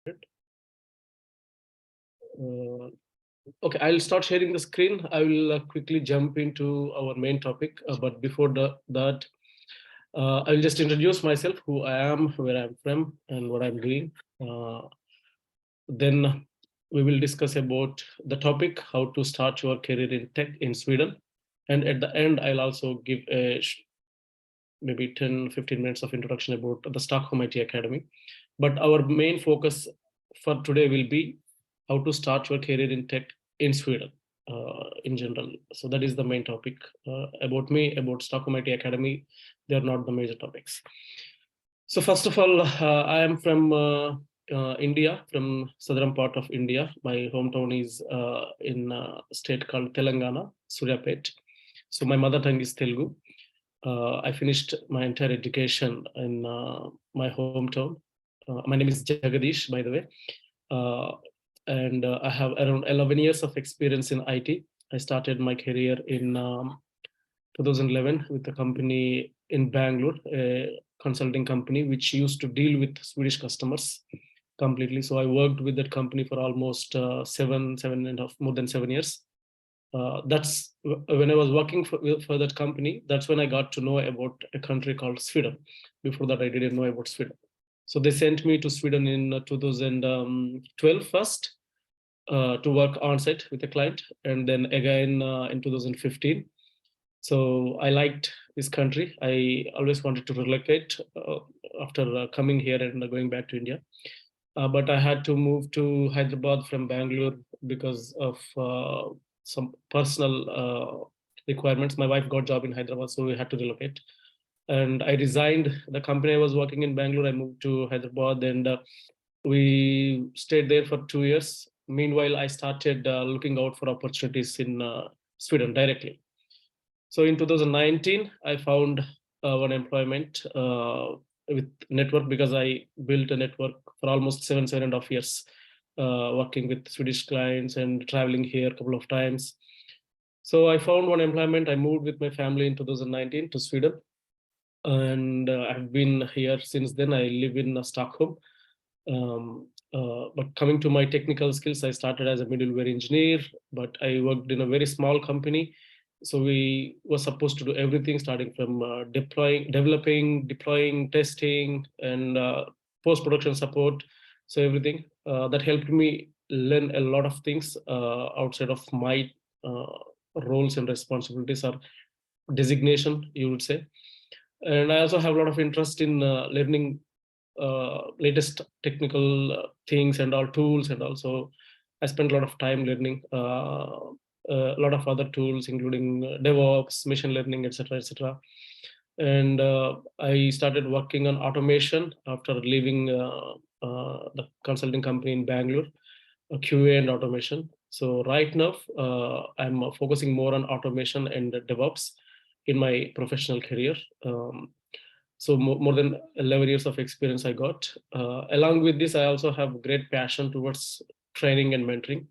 Okay, I'll start sharing the screen. I will quickly jump into our main topic. But before that, I will just introduce myself, who I am, where I'm from, and what I'm doing. Then we will discuss about the topic, how to start your career in tech in Sweden. And at the end, I'll also give a maybe 10-15 minutes of introduction about the Stockholm IT Academy. But our main focus for today will be how to start your career in tech in Sweden in general. So that is the main topic. About me, about Stockholm IT Academy, they are not the major topics. So first of all, I am from India, from southern part of India. My hometown is in a state called Telangana, Suryapet. So my mother tongue is Telugu. I finished my entire education in my hometown. My name is Jagadish, by the way. And I have around 11 years of experience in IT. I started my career in 2011 with a company in Bangalore, a consulting company which used to deal with Swedish customers completely. So I worked with that company for almost seven and a half, more than 7 years. That's when I was working for that company. That's when I got to know about a country called Sweden. Before that, I didn't know about Sweden. So they sent me to Sweden in 2012 first to work on site with a client, and then again in 2015. So I liked this country. I always wanted to relocate after coming here and going back to India. But I had to move to Hyderabad from Bangalore because of some personal requirements. My wife got a job in Hyderabad, so we had to relocate. And I resigned the company I was working in Bangalore. I moved to Hyderabad, and we stayed there for 2 years. Meanwhile, I started looking out for opportunities in Sweden directly. So in 2019, I found one employment with network, because I built a network for almost 7.5 years, working with Swedish clients and traveling here a couple of times. So I found one employment. I moved with my family in 2019 to Sweden, and I've been here since then. I live in Stockholm. But coming to my technical skills, I started as a middleware engineer, but I worked in a very small company. So we were supposed to do everything, starting from developing, deploying, testing, and post-production support. So everything that helped me learn a lot of things outside of my roles and responsibilities or designation, you would say. And I also have a lot of interest in learning latest technical things and all tools, and also I spent a lot of time learning a lot of other tools, including DevOps, machine learning, etc., etc. And I started working on automation after leaving the consulting company in Bangalore, QA and automation. So right now, I'm focusing more on automation and DevOps in my professional career. So more than 11 years of experience I got. Along with this, I also have great passion towards training and mentoring.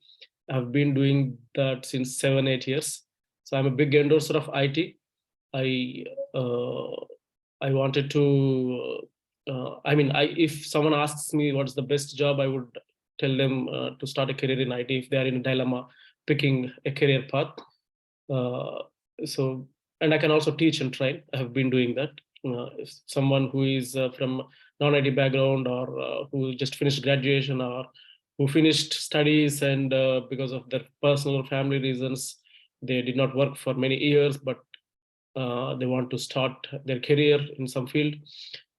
I've been doing that since 7-8 years. So I'm a big endorser of IT. I wanted to. If someone asks me what's the best job, I would tell them to start a career in IT if they are in a dilemma picking a career path. And I can also teach and train. I have been doing that. If someone who is from non-IT background, or who just finished graduation, or who finished studies, and because of their personal or family reasons, they did not work for many years, but they want to start their career in some field,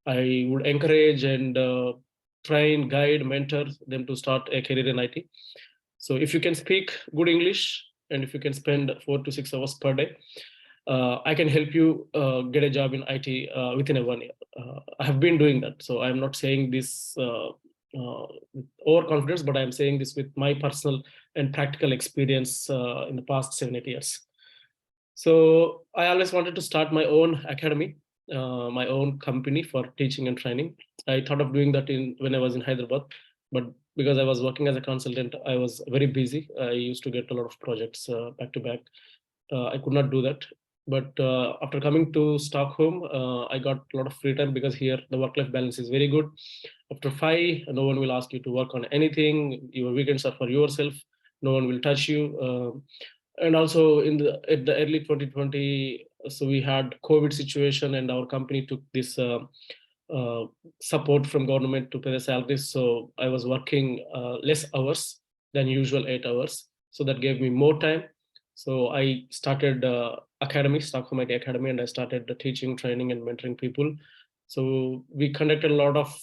I would encourage and train, guide, mentor them to start a career in IT. So if you can speak good English, and if you can spend 4 to 6 hours per day, I can help you get a job in IT within a 1 year. I have been doing that. So I'm not saying this with overconfidence, but I'm saying this with my personal and practical experience in the past 7-8 years. So I always wanted to start my own academy, my own company for teaching and training. I thought of doing that when I was in Hyderabad, but because I was working as a consultant, I was very busy. I used to get a lot of projects back to back. I could not do that. But after coming to Stockholm, I got a lot of free time, because here the work-life balance is very good. After 5, no one will ask you to work on anything. Your weekends are for yourself. No one will touch you. And also at the early 2020, so we had COVID situation, and our company took this uh, support from government to pay the salaries. So I was working less hours than usual, 8 hours. So that gave me more time. So I started academy, Stockholm IT Academy, and I started teaching, training, and mentoring people. So we conducted a lot of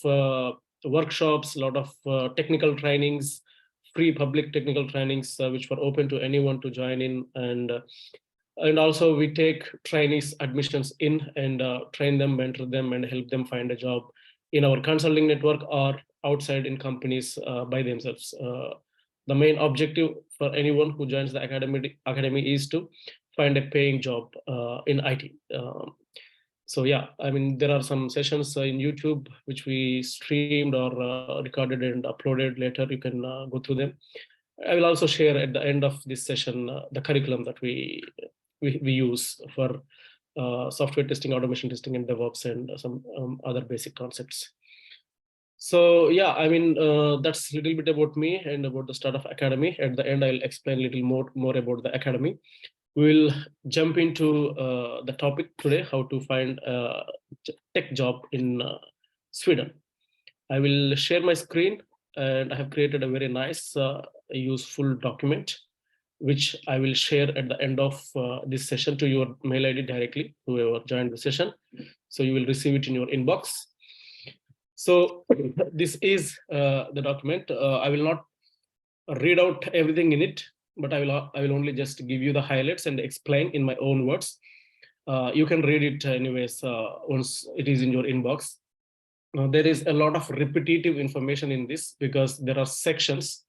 workshops, a lot of technical trainings, free public technical trainings, which were open to anyone to join in. And also we take trainees admissions in and train them, mentor them, and help them find a job in our consulting network or outside in companies by themselves. The main objective for anyone who joins the academy is to find a paying job in IT. So yeah, I mean, there are some sessions in YouTube which we streamed or recorded and uploaded later. You can go through them. I will also share at the end of this session the curriculum that we use for software testing, automation testing, and DevOps, and some other basic concepts. So yeah, I mean, that's a little bit about me and about the start of academy. At the end, I'll explain a little more about the academy. We'll jump into the topic today: how to find a tech job in Sweden. I will share my screen, and I have created a very nice, useful document, which I will share at the end of this session to your mail ID directly, whoever joined the session. So you will receive it in your inbox. So this is the document. I will not read out everything in it, but I will only just give you the highlights and explain in my own words. You can read it anyways once it is in your inbox. There is a lot of repetitive information in this because there are sections.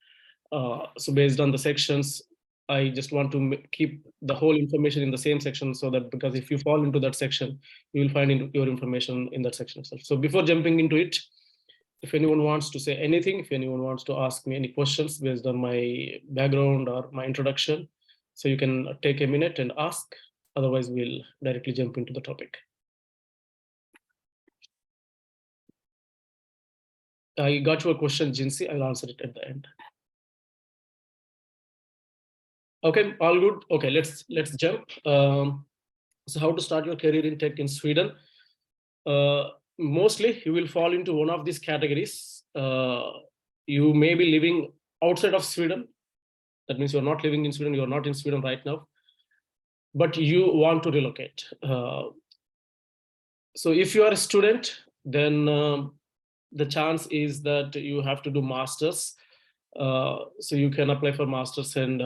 So based on the sections, I just want to keep the whole information in the same section, so that because if you fall into that section, you will find your information in that section itself. So before jumping into it, if anyone wants to say anything, if anyone wants to ask me any questions based on my background or my introduction, so you can take a minute and ask. Otherwise, we'll directly jump into the topic. I got your question, Jinsi. I'll answer it at the end. Okay, all good. Okay, let's jump. So how to start your career in tech in Sweden? Mostly you will fall into one of these categories. You may be living outside of Sweden. That means you're not living in Sweden. You're not in Sweden right now, but you want to relocate. So if you are a student, then the chance is that you have to do masters. So you can apply for masters and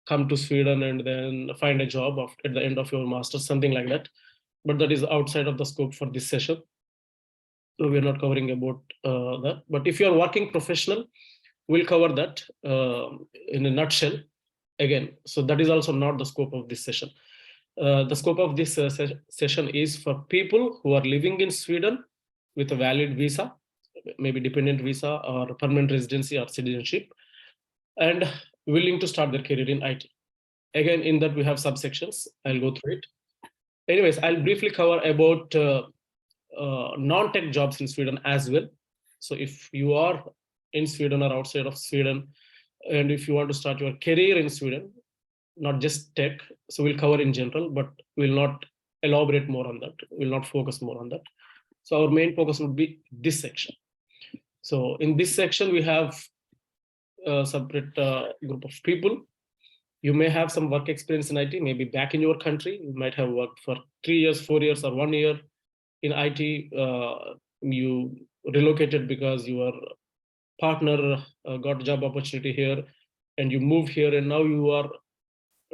come to Sweden and then find a job at the end of your masters, something like that. But that is outside of the scope for this session. So we're not covering about that. But if you're working professional, we'll cover that in a nutshell again. So that is also not the scope of this session. The scope of this session is for people who are living in Sweden with a valid visa, maybe dependent visa or permanent residency or citizenship, and willing to start their career in IT. Again, in that we have subsections. I'll go through it. Anyways, I'll briefly cover about non-tech jobs in Sweden as well. So if you are in Sweden or outside of Sweden, and if you want to start your career in Sweden, not just tech, so we'll cover in general, but we'll not elaborate more on that. We'll not focus more on that. So our main focus would be this section. So in this section, we have a separate group of people. You may have some work experience in IT, maybe back in your country. You might have worked for 3 years, 4 years, or 1 year in IT. You relocated because your partner got a job opportunity here, and you moved here, and now you are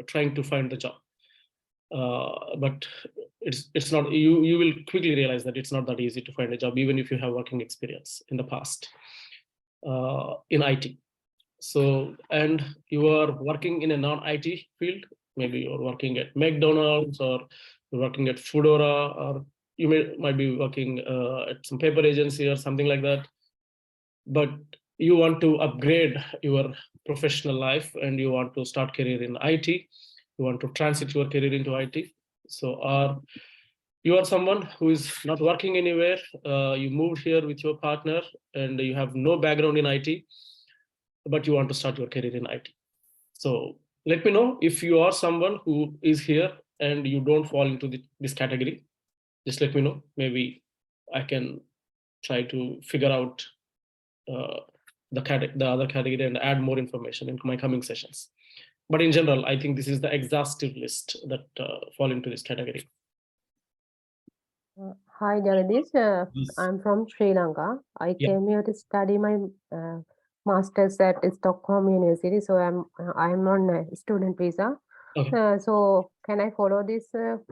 trying to find the job. But it's not, you will quickly realize that it's not that easy to find a job, even if you have working experience in the past in IT. So, and you are working in a non-IT field, maybe you're working at McDonald's, or you're working at Foodora, or you might be working at some paper agency or something like that. But you want to upgrade your professional life and you want to start career in IT. You want to transit your career into IT. So You are someone who is not working anywhere. You moved here with your partner and you have no background in IT, but you want to start your career in IT. So let me know if you are someone who is here and you don't fall into this category. Just let me know. Maybe I can try to figure out uh, the other category and add more information into my coming sessions. But in general, I think this is the exhaustive list that fall into this category. Hi, Jagadish. Yes. I'm from Sri Lanka. I Yeah. came here to study my master's at Stockholm University. So I'm on a student visa. Okay. So can I follow this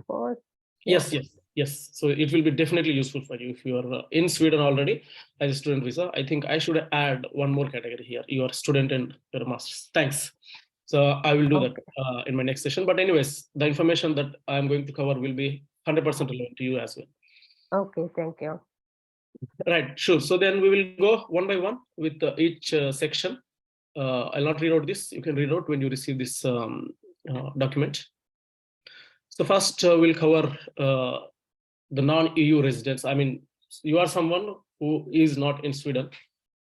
course? Yeah. Yes, yes, yes. So it will be definitely useful for you if you are in Sweden already as a student visa. I think I should add one more category here. You are student and your master's. Thanks. So I will do that Okay. in my next session. But anyways, the information that I'm going to cover will be 100% relevant to you as well. Okay. Thank you. Right, sure. So then we will go one by one with each section. I'll not read out this. You can read out when you receive this document. So first we'll cover the non-EU residents. I mean, you are someone who is not in Sweden.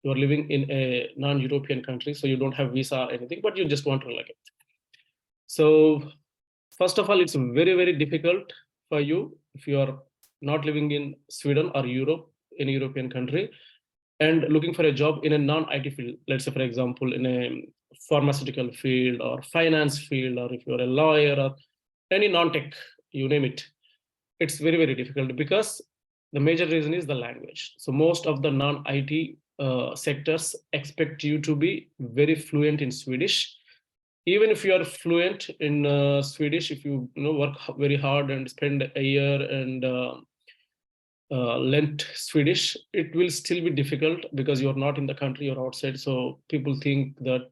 You are living in a non-European country, so you don't have visa or anything, but you just want to relocate. So first of all, it's very, very difficult for you if you are not living in Sweden or Europe, any European country, and looking for a job in a non-IT field. Let's say, for example, in a pharmaceutical field or finance field, or if you're a lawyer or any non-tech, you name it. It's very, very difficult because the major reason is the language. So most of the non-IT sectors expect you to be very fluent in Swedish. Even if you are fluent in Swedish, if you work very hard and spend a year and learnt Swedish, it will still be difficult because you're not in the country, you're outside. So people think that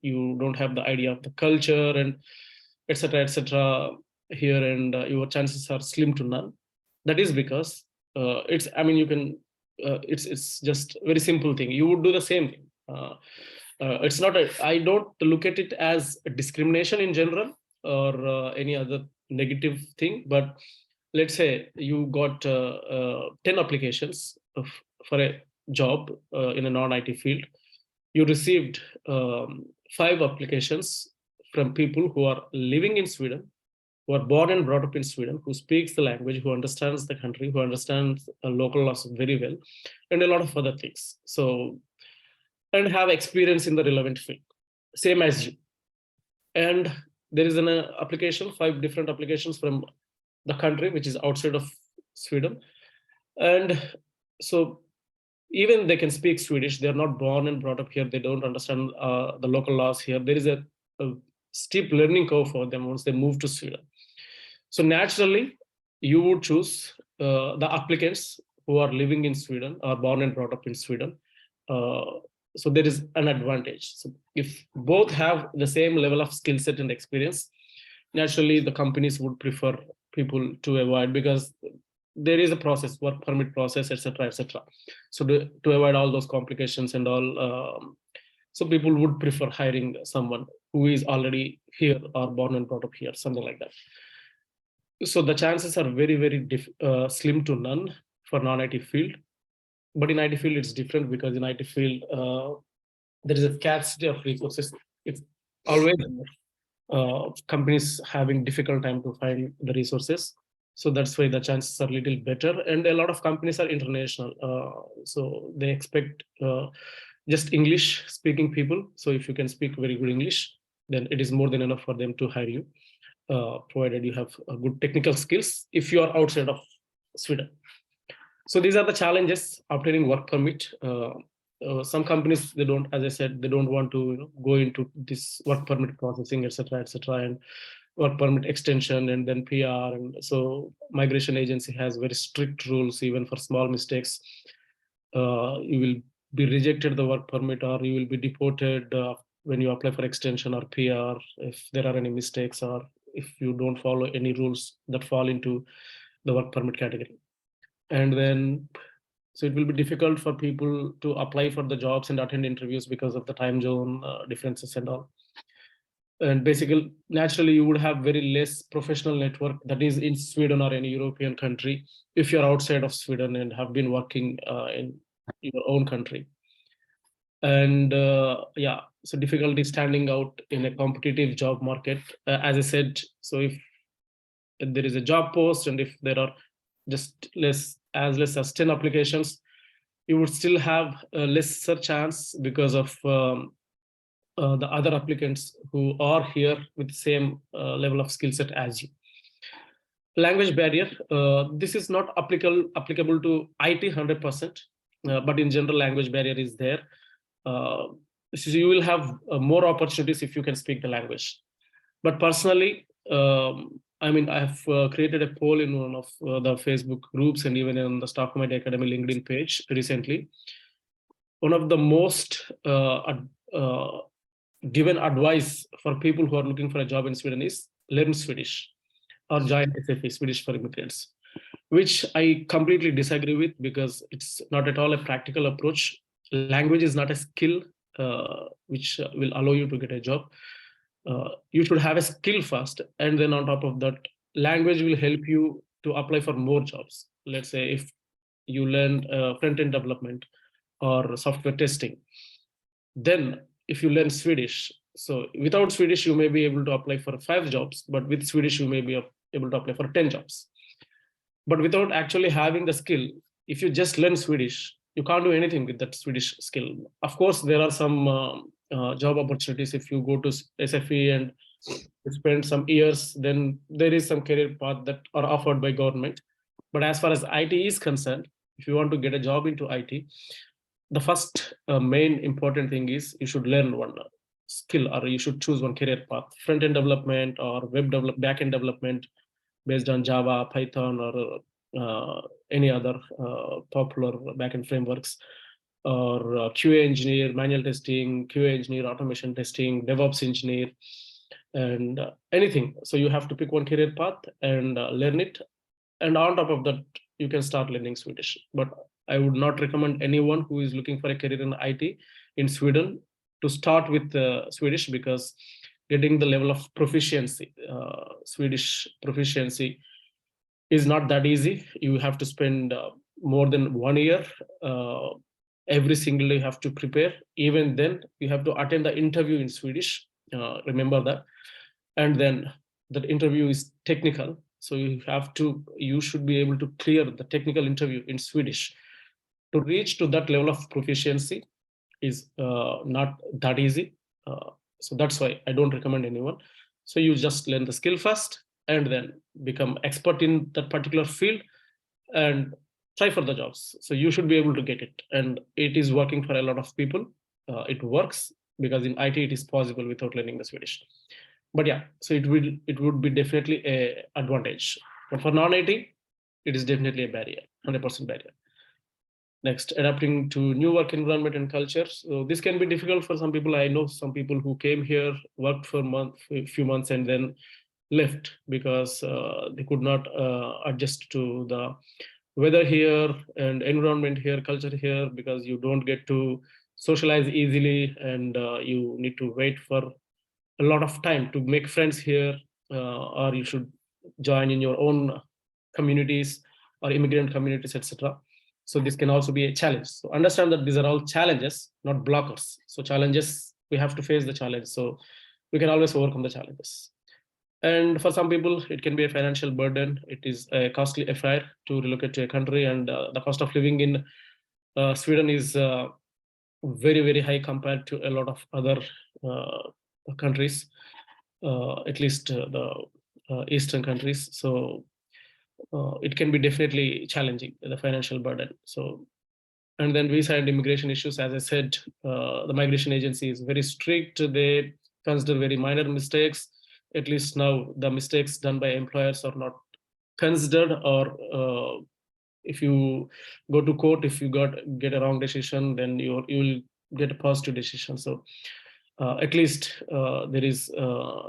you don't have the idea of the culture and etc. here, and your chances are slim to none. That is because it's. I mean, you can. It's just a very simple thing. You would do the same thing. It's not. I don't look at it as a discrimination in general or any other negative thing, but let's say you got 10 applications for a job in a non-IT field. You received 5 applications from people who are living in Sweden, who are born and brought up in Sweden, who speaks the language, who understands the country, who understands local laws very well, and a lot of other things. So, and have experience in the relevant field, same as you. And there is an application, 5 different applications from the country which is outside of Sweden. And so even they can speak Swedish, they're not born and brought up here, they don't understand the local laws here. There is a steep learning curve for them once they move to Sweden. So naturally, you would choose the applicants who are living in Sweden or born and brought up in Sweden. Uh, so there is an advantage. So if both have the same level of skill set and experience, naturally the companies would prefer people to avoid because there is a process, work permit process, etc. So to avoid all those complications and all, so people would prefer hiring someone who is already here or born and brought up here, something like that. So the chances are very, very slim to none for non-IT field. But in IT field, it's different because in IT field, there is a scarcity of resources. It's always companies having difficult time to find the resources. So that's why the chances are a little better. And a lot of companies are international. So they expect just English speaking people. So if you can speak very good English, then it is more than enough for them to hire you, provided you have good technical skills if you are outside of Sweden. So these are the challenges obtaining work permit. Some companies, they don't, as I said, they don't want to go into this work permit processing, etc., and work permit extension and then PR. And so migration agency has very strict rules. Even for small mistakes, you will be rejected the work permit or you will be deported when you apply for extension or PR if there are any mistakes or if you don't follow any rules that fall into the work permit category. And then so it will be difficult for people to apply for the jobs and attend interviews because of the time zone differences and all. And basically, naturally, you would have very less professional network that is in Sweden or any European country if you're outside of Sweden and have been working in your own country. And yeah, so difficulty standing out in a competitive job market. As I said, so if there is a job post and if there are just less as 10 applications, you would still have a lesser chance because of the other applicants who are here with the same level of skill set as you. Language barrier, this is not applicable to IT 100%, but in general language barrier is there. So you will have more opportunities if you can speak the language. But personally, I mean, I have created a poll in one of the Facebook groups and even on the Stockholm IT Academy LinkedIn page recently. One of the most given advice for people who are looking for a job in Sweden is learn Swedish or join SFE, Swedish for Immigrants, which I completely disagree with because it's not at all a practical approach. Language is not a skill which will allow you to get a job. You should have a skill first, and then on top of that, language will help you to apply for more jobs. Let's say if you learn front-end development or software testing, then if you learn Swedish, so without Swedish, you may be able to apply for 5 jobs, but with Swedish, you may be able to apply for 10 jobs. But without actually having the skill, if you just learn Swedish, you can't do anything with that Swedish skill. Of course, there are some job opportunities. If you go to SFE and spend some years, then there is some career path that are offered by government. But as far as IT is concerned, if you want to get a job into IT, the first main important thing is you should learn one skill, or you should choose one career path: front-end development or web develop, back-end development based on Java, Python, or any other popular backend frameworks, or QA engineer, manual testing, QA engineer, automation testing, DevOps engineer, and anything. So you have to pick one career path and learn it. And on top of that, you can start learning Swedish. But I would not recommend anyone who is looking for a career in IT in Sweden to start with Swedish, because getting the level of proficiency, Swedish proficiency, is not that easy. You have to spend more than 1 year. Every single day you have to prepare. Even then, you have to attend the interview in Swedish. Remember that. And then that interview is technical. So you should be able to clear the technical interview in Swedish. To reach to that level of proficiency is not that easy. So that's why I don't recommend anyone. So you just learn the skill first and then become expert in that particular field and try for the jobs. So you should be able to get it. And it is working for a lot of people. It works because in IT it is possible without learning the Swedish. But yeah, so it would be definitely a advantage. But for non-IT, it is definitely a barrier, 100% barrier. Next, adapting to new work environment and culture. So this can be difficult for some people. I know some people who came here, worked for a few months, and then left because they could not adjust to the weather here and environment here, culture here, because you don't get to socialize easily, and you need to wait for a lot of time to make friends here, or you should join in your own communities or immigrant communities, etc. So this can also be a challenge. So understand that these are all challenges, not blockers. So challenges, we have to face the challenge. So we can always overcome the challenges. And for some people, it can be a financial burden. It is a costly affair to relocate to a country, and the cost of living in Sweden is very, very high compared to a lot of other countries, at least the Eastern countries. So it can be definitely challenging, the financial burden. So, and then visa and immigration issues, as I said, the migration agency is very strict. They consider very minor mistakes. At least now the mistakes done by employers are not considered, or if you go to court, if you get a wrong decision, then you will get a positive decision. So at least there is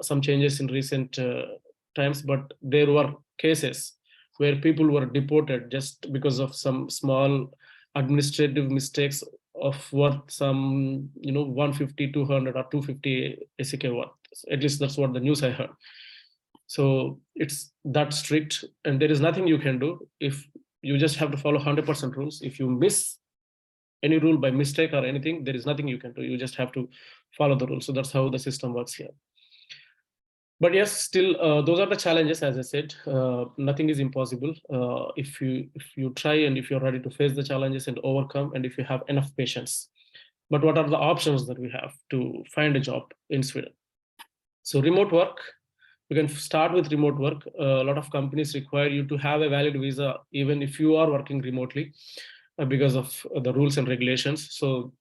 some changes in recent times, but there were cases where people were deported just because of some small administrative mistakes of worth some 150, 200 or 250 SEK worth. At least that's what the news I heard. So it's that strict, and there is nothing you can do. If you just have to follow 100% rules. If you miss any rule by mistake or anything, there is nothing you can do. You just have to follow the rules. So that's how the system works here. But yes, still, those are the challenges. As I said, nothing is impossible if you try, and if you're ready to face the challenges and overcome, and if you have enough patience. But what are the options that we have to find a job in Sweden? So remote work, you can start with remote work. A lot of companies require you to have a valid visa even if you are working remotely, because of the rules and regulations. So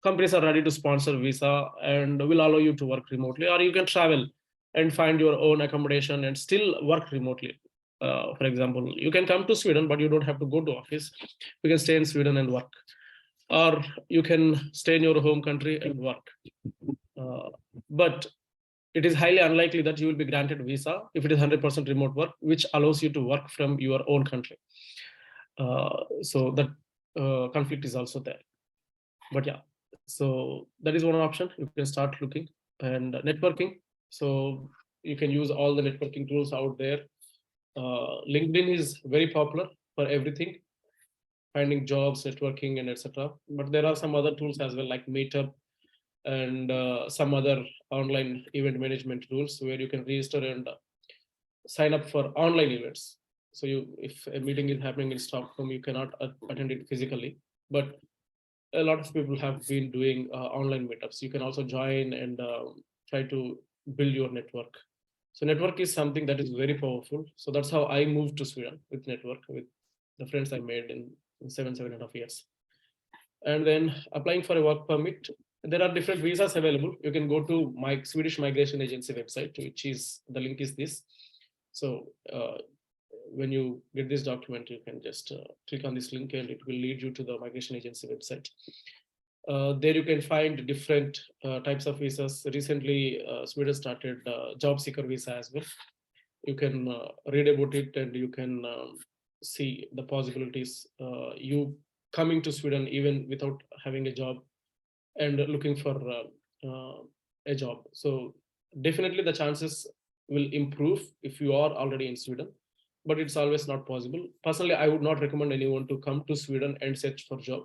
companies are ready to sponsor visa and will allow you to work remotely, or you can travel and find your own accommodation and still work remotely. For example, you can come to Sweden, but you don't have to go to office. You can stay in Sweden and work, or you can stay in your home country and work. But it is highly unlikely that you will be granted visa if it is 100% remote work, which allows you to work from your own country. So that conflict is also there. But yeah, so that is one option. You can start looking. And networking, so you can use all the networking tools out there. LinkedIn is very popular for everything, finding jobs, networking, and etc. But there are some other tools as well, like Meetup and some other online event management tools where you can register and sign up for online events. So if a meeting is happening in Stockholm, you cannot attend it physically, but a lot of people have been doing online meetups. You can also join and try to build your network. So network is something that is very powerful. So that's how I moved to Sweden, with network, with the friends I made in 7.5 years. And then applying for a work permit. There are different visas available. You can go to my Swedish Migration Agency website, which is, the link is this. So when you get this document, you can just click on this link and it will lead you to the Migration Agency website. There you can find different types of visas. Recently, Sweden started job seeker visa as well. You can read about it, and you can see the possibilities. You coming to Sweden even without having a job and looking for a job. So definitely the chances will improve if you are already in Sweden, but it's always not possible. Personally, I would not recommend anyone to come to Sweden and search for job,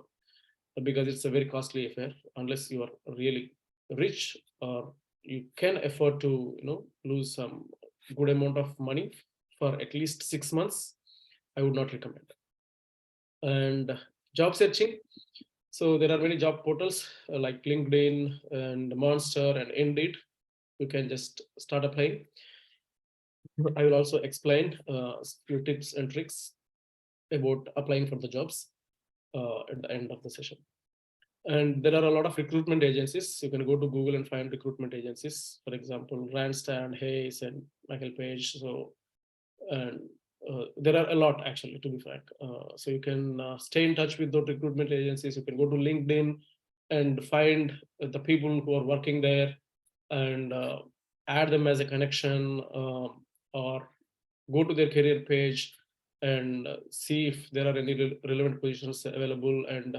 because it's a very costly affair unless you are really rich, or you can afford to lose some good amount of money for at least 6 months. I would not recommend. And job searching, so there are many job portals like LinkedIn and Monster and Indeed. You can just start applying. I will also explain a few tips and tricks about applying for the jobs at the end of the session. And there are a lot of recruitment agencies. You can go to Google and find recruitment agencies. For example, Randstad, Hayes, and Michael Page. So, and there are a lot, actually, to be frank. So you can stay in touch with those recruitment agencies. You can go to LinkedIn and find the people who are working there, and add them as a connection, or go to their career page and see if there are any relevant positions available, and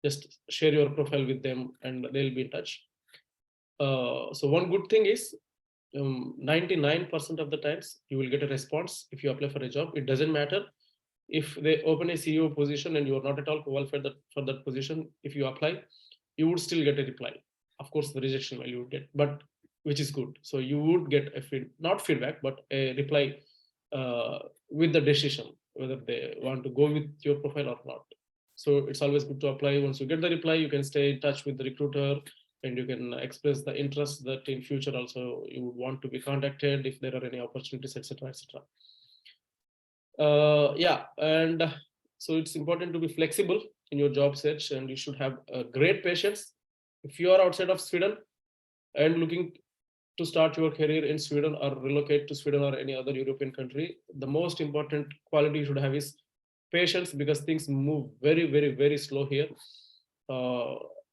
just share your profile with them and they'll be in touch. So one good thing is 99% of the times you will get a response if you apply for a job. It doesn't matter if they open a CEO position and you are not at all qualified for that position. If you apply, you would still get a reply. Of course, the rejection mail you would get, but which is good. So you would get a not feedback, but a reply with the decision whether they want to go with your profile or not. So it's always good to apply. Once you get the reply, you can stay in touch with the recruiter, and you can express the interest that in future also you would want to be contacted if there are any opportunities, etc., etc. Yeah, and so it's important to be flexible in your job search, and you should have great patience. If you are outside of Sweden and looking to start your career in Sweden or relocate to Sweden or any other European country, the most important quality you should have is patience, because things move very, very, very slow here.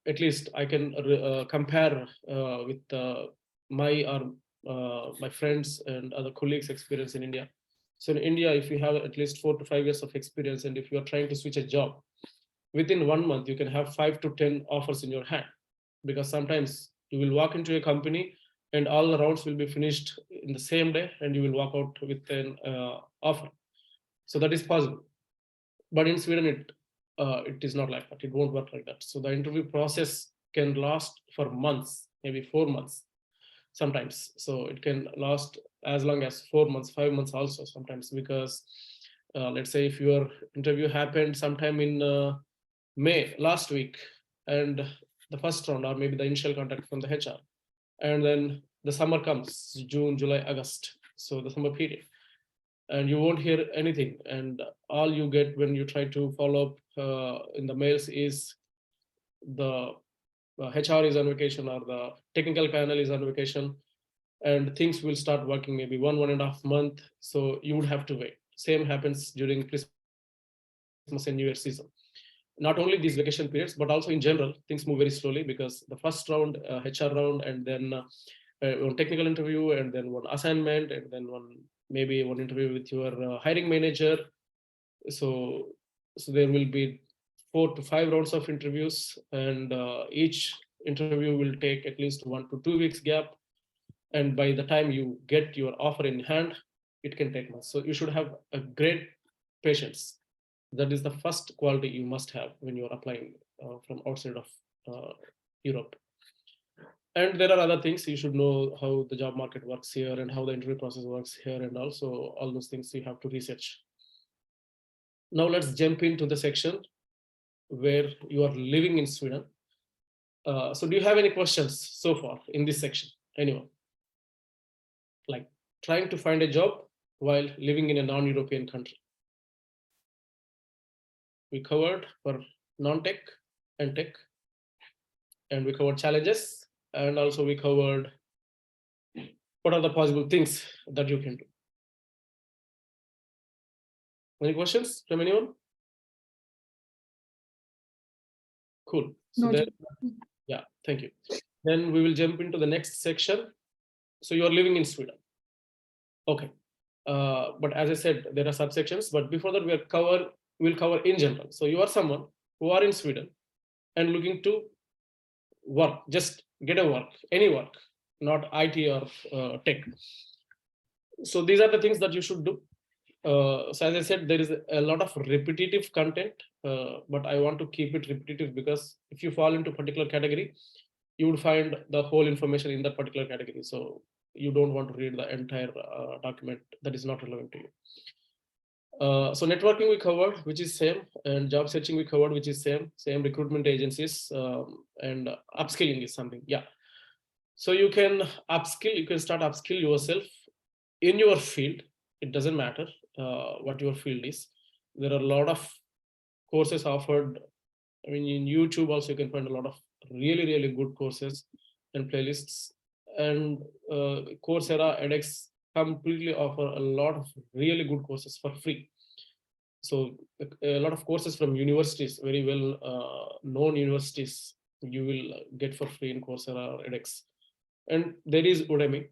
At least I can compare with my friends and other colleagues' experience in India. So in India, if you have at least 4 to 5 years of experience, and if you are trying to switch a job within 1 month, you can have 5 to 10 offers in your hand, because sometimes you will walk into a company and all the rounds will be finished in the same day and you will walk out with an offer. So that is possible. But in Sweden, it is not like that. It won't work like that. So the interview process can last for months, maybe 4 months sometimes. So it can last as long as 4 months, 5 months also sometimes, because let's say if your interview happened sometime in May last week, and the first round or maybe the initial contact from the HR, and then the summer comes, June, July, August, so the summer period, and you won't hear anything, and all you get when you try to follow up in the mails is the HR is on vacation or the technical panel is on vacation, and things will start working maybe 1.5 month. So you would have to wait. Same happens during Christmas and New Year season. Not only these vacation periods, but also in general, things move very slowly, because the first round, HR round, and then one technical interview, and then one assignment, and then maybe one interview with your hiring manager. So, so there will be 4 to 5 rounds of interviews, and each interview will take at least 1 to 2 weeks gap. And by the time you get your offer in hand, it can take months. So you should have a great patience. That is the first quality you must have when you're applying from outside of Europe. And there are other things. You should know how the job market works here and how the interview process works here, and also all those things you have to research. Now let's jump into the section where you are living in Sweden. So do you have any questions so far in this section? Anyone? Like trying to find a job while living in a non-European country. We covered for non-tech and tech, and we covered challenges, and also we covered what are the possible things that you can do. Any questions from anyone? Cool. So No, then, yeah, thank you. Then we will jump into the next section. So you are living in Sweden. Okay. But as I said, there are subsections. But before that, we'll cover in general. So you are someone who are in Sweden and looking to work, just get a work, any work, not IT or tech. So these are the things that you should do. So as I said, there is a lot of repetitive content, but I want to keep it repetitive, because if you fall into a particular category, you would find the whole information in that particular category. So you don't want to read the entire document that is not relevant to you. So networking we covered, which is same, and job searching we covered, which is same recruitment agencies, and upskilling is something. Yeah. So you can upskill, you can start upskill yourself in your field. It doesn't matter what your field is. There are a lot of courses offered. I mean, in YouTube also you can find a lot of really good courses and playlists. And Coursera, edX completely offer a lot of really good courses for free. So a lot of courses from universities, very well known universities, you will get for free in Coursera or edX. And there is Udemy.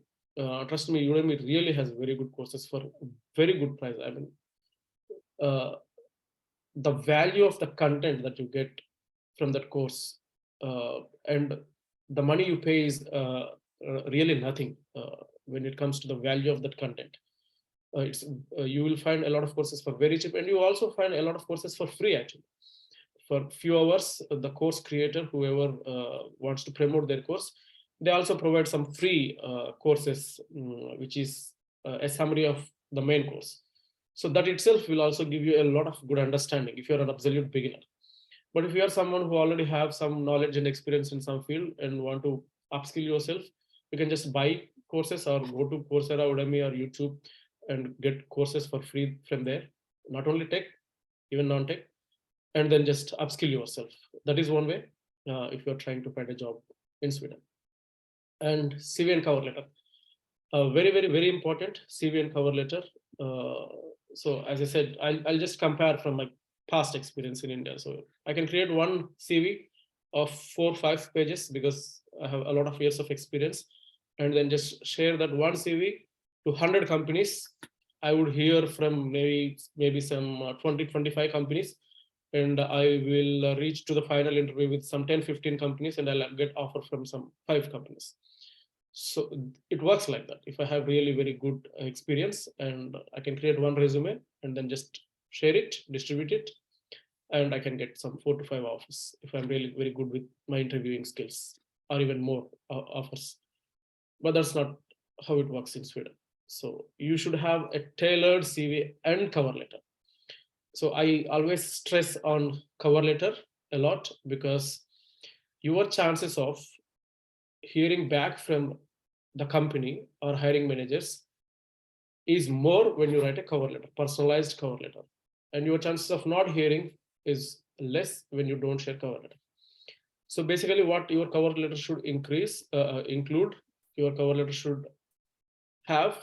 Trust me, Udemy really has very good courses for very good price. I mean, the value of the content that you get from that course and the money you pay is really nothing when it comes to the value of that content. You will find a lot of courses for very cheap, and you also find a lot of courses for free actually. For few hours, the course creator, whoever wants to promote their course, they also provide some free courses, which is a summary of the main course. So that itself will also give you a lot of good understanding if you're an absolute beginner. But if you are someone who already have some knowledge and experience in some field and want to upskill yourself, you can just buy courses or go to Coursera, Udemy, or YouTube and get courses for free from there. Not only tech, even non-tech, and then just upskill yourself. That is one way if you're trying to find a job in Sweden. And CV and cover letter. Very important, CV and cover letter. So as I said, I'll just compare from my past experience in India. So I can create one CV of 4-5 pages because I have a lot of years of experience, and then just share that one CV to 100 companies. I would hear from maybe some 20-25 companies, and I will reach to the final interview with some 10-15 companies, and I'll get offer from some 5 companies. So it works like that. If I have really very good experience, and I can create one resume and then just share it, distribute it, and I can get some 4 to 5 offers if I'm really very good with my interviewing skills, or even more offers. But that's not how it works in Sweden. So you should have a tailored CV and cover letter. So I always stress on cover letter a lot, because your chances of hearing back from the company or hiring managers is more when you write a cover letter, personalized cover letter, and your chances of not hearing is less when you don't share cover letter. So basically, what your cover letter should include, your cover letter should have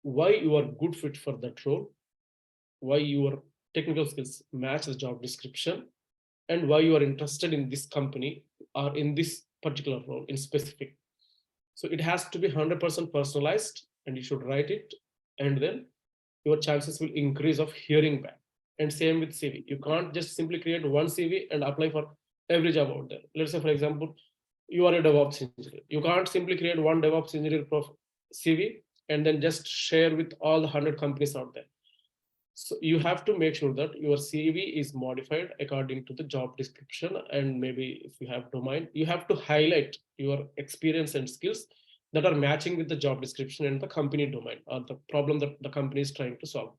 why you are good fit for that role, why your technical skills match the job description, and why you are interested in this company or in this particular role in specific. So it has to be 100% personalized, and you should write it, and then your chances will increase of hearing back. And same with CV. You can't just simply create one CV and apply for every job out there. Let's say, for example, you are a DevOps engineer. You can't simply create one DevOps engineer CV and then just share with all the 100 companies out there. So you have to make sure that your CV is modified according to the job description, and maybe if you have domain, you have to highlight your experience and skills that are matching with the job description and the company domain, or the problem that the company is trying to solve.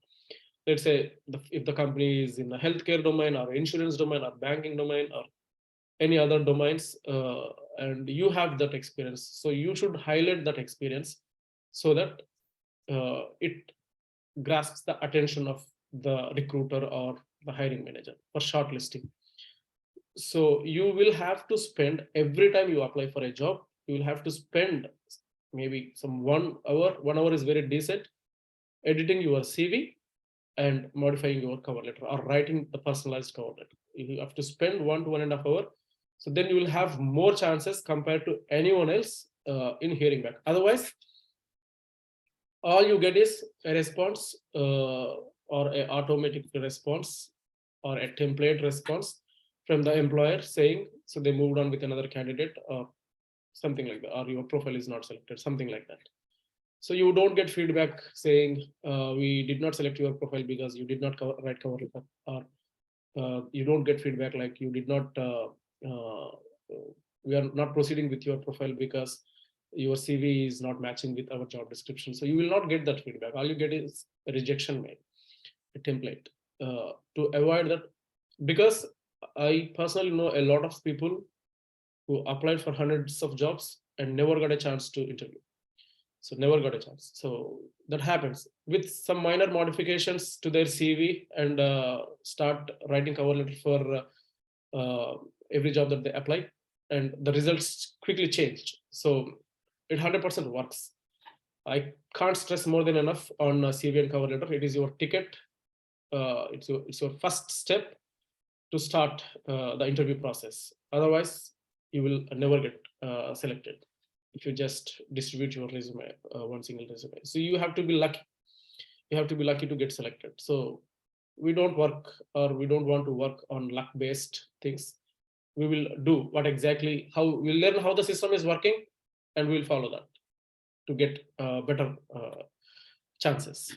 Let's say if the company is in the healthcare domain or insurance domain or banking domain or any other domains, and you have that experience, so you should highlight that experience so that it grasps the attention of the recruiter or the hiring manager for shortlisting. So you will have to spend, every time you apply for a job, you will have to spend maybe some 1 hour. 1 hour is very decent, editing your CV and modifying your cover letter or writing the personalized cover letter. You have to spend 1 to 1.5 hours. So then you will have more chances compared to anyone else in hearing back. Otherwise, all you get is a response, or an automatic response, or a template response from the employer saying, so they moved on with another candidate, or something like that, or your profile is not selected, something like that. So you don't get feedback saying, we did not select your profile because you did not write cover letter, or you don't get feedback like you did not, we are not proceeding with your profile because your CV is not matching with our job description. So you will not get that feedback. All you get is a rejection mail, a template, to avoid that. Because I personally know a lot of people who applied for hundreds of jobs and never got a chance to interview. So never got a chance. So that happens with some minor modifications to their CV, and start writing cover letter for every job that they apply, and the results quickly changed. So it 100% works. I can't stress more than enough on CV and cover letter. It is your ticket. It's your first step to start the interview process. Otherwise, you will never get selected if you just distribute your resume, one single resume. So you have to be lucky. You have to be lucky to get selected. So we don't work, or we don't want to work on luck-based things. We will do what exactly, how we'll learn how the system is working, and we'll follow that to get better chances.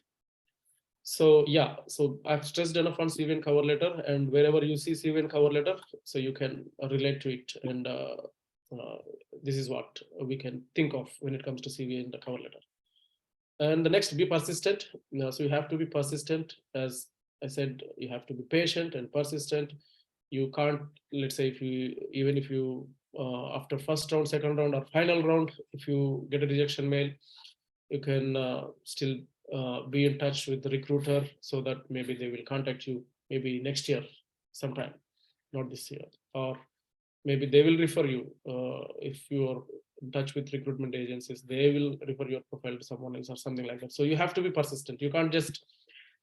So yeah, so I've stressed enough on CV and cover letter, and wherever you see CV and cover letter, so you can relate to it, and this is what we can think of when it comes to CV and the cover letter. And the next, be persistent. So you have to be persistent. As I said, you have to be patient and persistent. You can't, let's say, if you, even if you after first round, second round, or final round, if you get a rejection mail, you can still be in touch with the recruiter, so that maybe they will contact you maybe next year sometime, not this year. Or maybe they will refer you, if you are in touch with recruitment agencies, they will refer your profile to someone else or something like that. So you have to be persistent. You can't just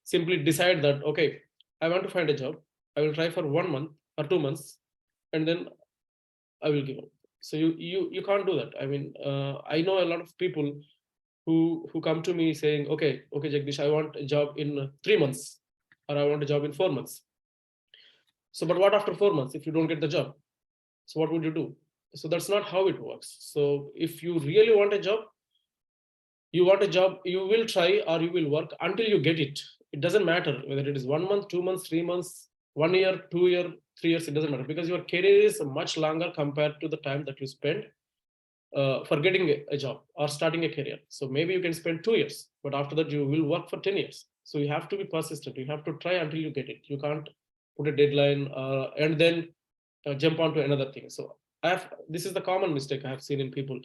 simply decide that, okay, I want to find a job, I will try for 1 month or 2 months, and then I will give up. So you can't do that. I mean, I know a lot of people who come to me saying, okay, Jagdish, I want a job in 3 months, or I want a job in 4 months. So, but what after 4 months if you don't get the job? So what would you do? So that's not how it works. So if you really want a job, you will try or you will work until you get it. It doesn't matter whether it is 1 month, 2 months, 3 months, 1 year, 2 year, 3 years. It doesn't matter, because your career is much longer compared to the time that you spend for getting a job or starting a career. So maybe you can spend 2 years, but after that you will work for 10 years. So you have to be persistent. You have to try until you get it. You can't put a deadline and then jump onto another thing. So this is the common mistake I have seen in people.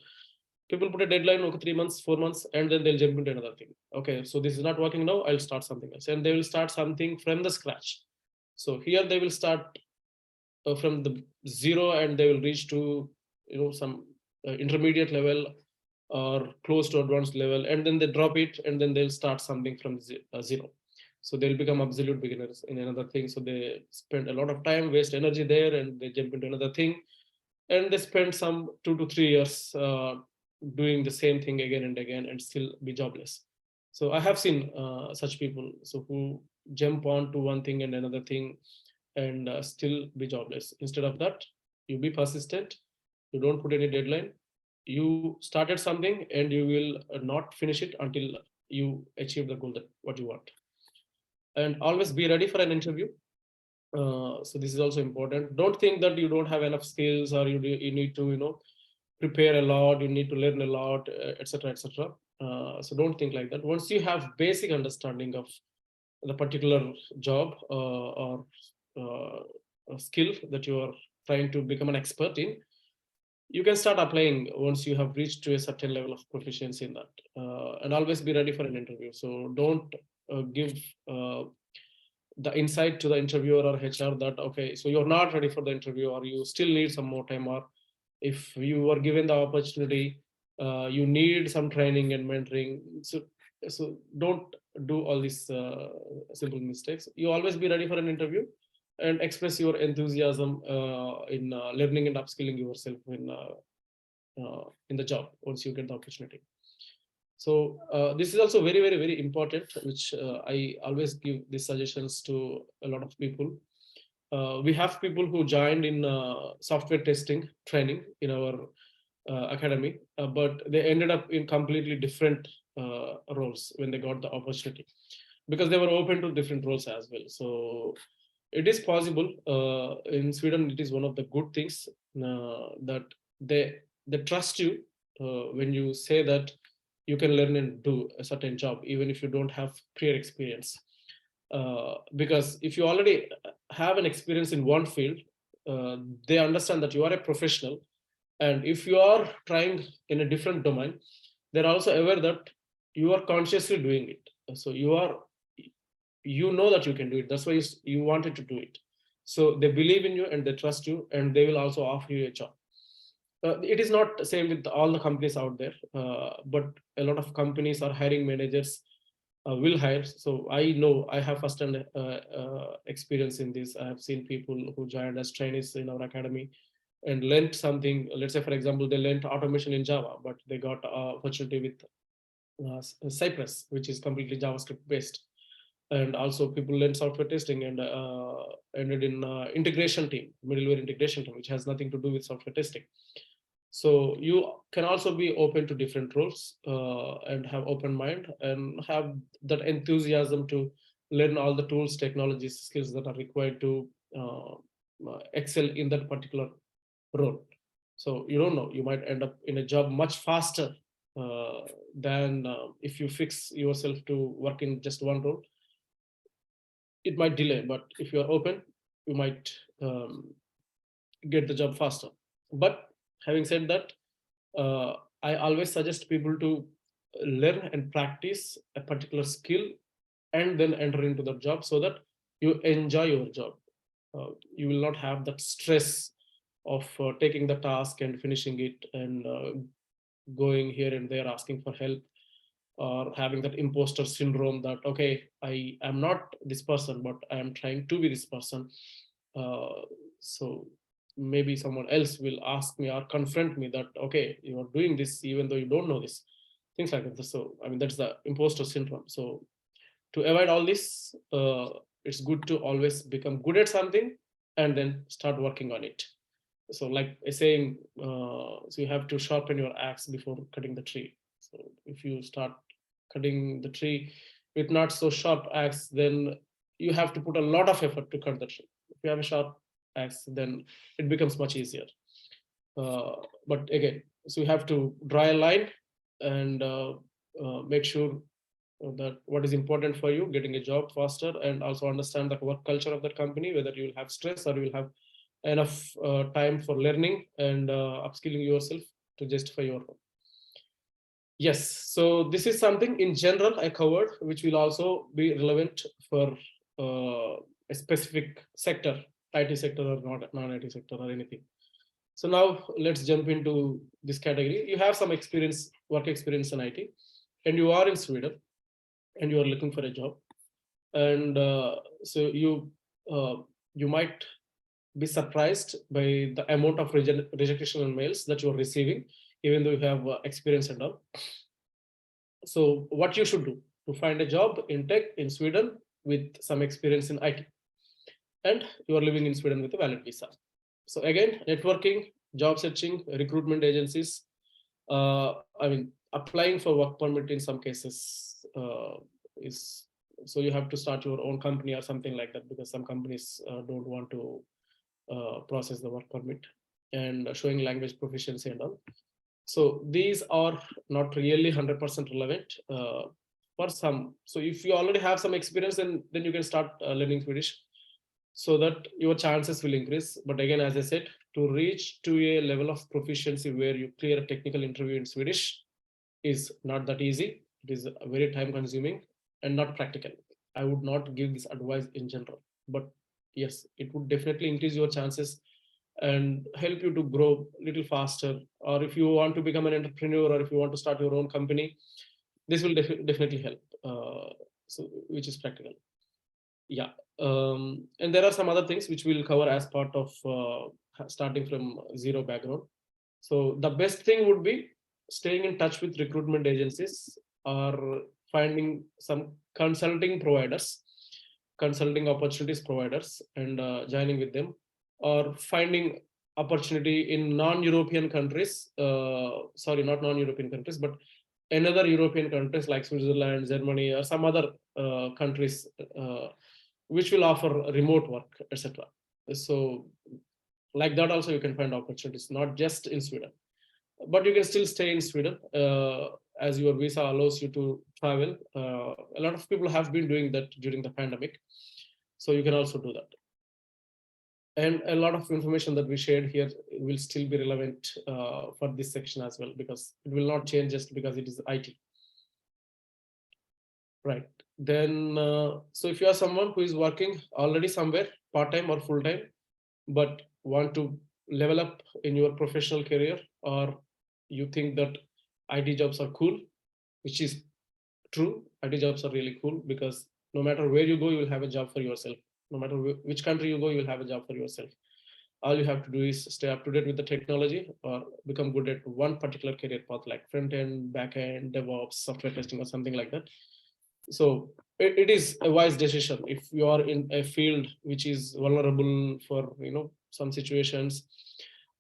People put a deadline, okay, 3 months, 4 months, and then they'll jump into another thing. Okay, so this is not working now, I'll start something else. And they will start something from the scratch. So here they will start from the zero, and they will reach to some intermediate level or close to advanced level, and then they drop it, and then they'll start something from zero. So they'll become absolute beginners in another thing. So they spend a lot of time, waste energy there, and they jump into another thing, and they spend some 2 to 3 years doing the same thing again and again and still be jobless. So I have seen such people, so who jump on to one thing and another thing and still be jobless. Instead of that, you be persistent, you don't put any deadline, you started something, and you will not finish it until you achieve the goal that what you want. And always be ready for an interview. So this is also important. Don't think that you don't have enough skills, or you need to prepare a lot, you need to learn a lot, etc., etc. So don't think like that. Once you have basic understanding of the particular job or a skill that you are trying to become an expert in, you can start applying once you have reached to a certain level of proficiency in that. And always be ready for an interview. So don't give the insight to the interviewer or HR that, okay, so you're not ready for the interview, or you still need some more time, or if you were given the opportunity, you need some training and mentoring. So don't do all these simple mistakes. You always be ready for an interview, and express your enthusiasm in learning and upskilling yourself in the job once you get the opportunity. So this is also very, very, very important, which I always give these suggestions to a lot of people. We have people who joined in software testing training in our academy, but they ended up in completely different roles when they got the opportunity, because they were open to different roles as well. So it is possible. In Sweden, it is one of the good things that they trust you when you say that you can learn and do a certain job even if you don't have prior experience. Because if you already have an experience in one field, they understand that you are a professional, and if you are trying in a different domain, they're also aware that you are consciously doing it. So you know that you can do it, that's why you wanted to do it. So they believe in you and they trust you, and they will also offer you a job. It is not the same with all the companies out there, but a lot of companies or hiring managers will hire. So I know, I have first-hand experience in this. I have seen people who joined as trainees in our academy and learned something. Let's say, for example, they learned automation in Java, but they got opportunity with Cypress, which is completely JavaScript based. And also people learn software testing and ended in integration team, middleware integration team, which has nothing to do with software testing. So you can also be open to different roles and have open mind and have that enthusiasm to learn all the tools, technologies, skills that are required to excel in that particular role. So you don't know, you might end up in a job much faster than if you fix yourself to work in just one role. It might delay, but if you are open, you might get the job faster. But having said that, I always suggest people to learn and practice a particular skill and then enter into the job, so that you enjoy your job. You will not have that stress of taking the task and finishing it, and going here and there asking for help, or having that imposter syndrome that, okay, I am not this person, but I am trying to be this person. uh, so maybe someone else will ask me or confront me that, okay, you are doing this even though you don't know this, things like that. So I mean, that's the imposter syndrome. So to avoid all this, it's good to always become good at something and then start working on it. So like a saying, so you have to sharpen your axe before cutting the tree. So if you start cutting the tree with not so sharp axe, then you have to put a lot of effort to cut the tree. If you have a sharp axe, then it becomes much easier. But again, so you have to draw a line and make sure that what is important for you, getting a job faster, and also understand the work culture of that company, whether you will have stress or you will have enough time for learning and upskilling yourself to justify your role. Yes, so this is something in general I covered, which will also be relevant for a specific sector, IT sector or not non-IT sector or anything. So now let's jump into this category. You have some experience, work experience in IT, and you are in Sweden, and you are looking for a job, and so you might be surprised by the amount of rejection and mails that you're receiving, even though you have experience and all. So what you should do to find a job in tech in Sweden with some experience in IT, and you are living in Sweden with a valid visa. So again, networking, job searching, recruitment agencies. I mean, applying for work permit in some cases is, so you have to start your own company or something like that, because some companies don't want to process the work permit, and showing language proficiency and all. So these are not really 100% relevant for some. So if you already have some experience, then you can start learning Swedish, so that your chances will increase. But again, as I said, to reach to a level of proficiency where you clear a technical interview in Swedish is not that easy. It is very time consuming and not practical. I would not give this advice in general, but yes, it would definitely increase your chances and help you to grow a little faster. Or if you want to become an entrepreneur, or if you want to start your own company, this will definitely help. So which is practical. Yeah. And there are some other things which we'll cover as part of starting from zero background. So the best thing would be staying in touch with recruitment agencies, or finding some consulting opportunities providers, and joining with them, or finding opportunity in non-European countries. Sorry, not non-European countries, but another European countries like Switzerland, Germany, or some other countries which will offer remote work, etc. So like that also you can find opportunities, not just in Sweden, but you can still stay in Sweden as your visa allows you to travel. A lot of people have been doing that during the pandemic, so you can also do that. And a lot of information that we shared here will still be relevant for this section as well, because it will not change just because it is IT. Right. Then, so if you are someone who is working already somewhere, part-time or full-time, but want to level up in your professional career, or you think that IT jobs are cool, which is true. IT jobs are really cool, because no matter where you go, you will have a job for yourself. No matter which country you go, you will have a job for yourself. All you have to do is stay up to date with the technology, or become good at one particular career path, like front end, back end, DevOps, software testing, or something like that. So it is a wise decision if you are in a field which is vulnerable for some situations.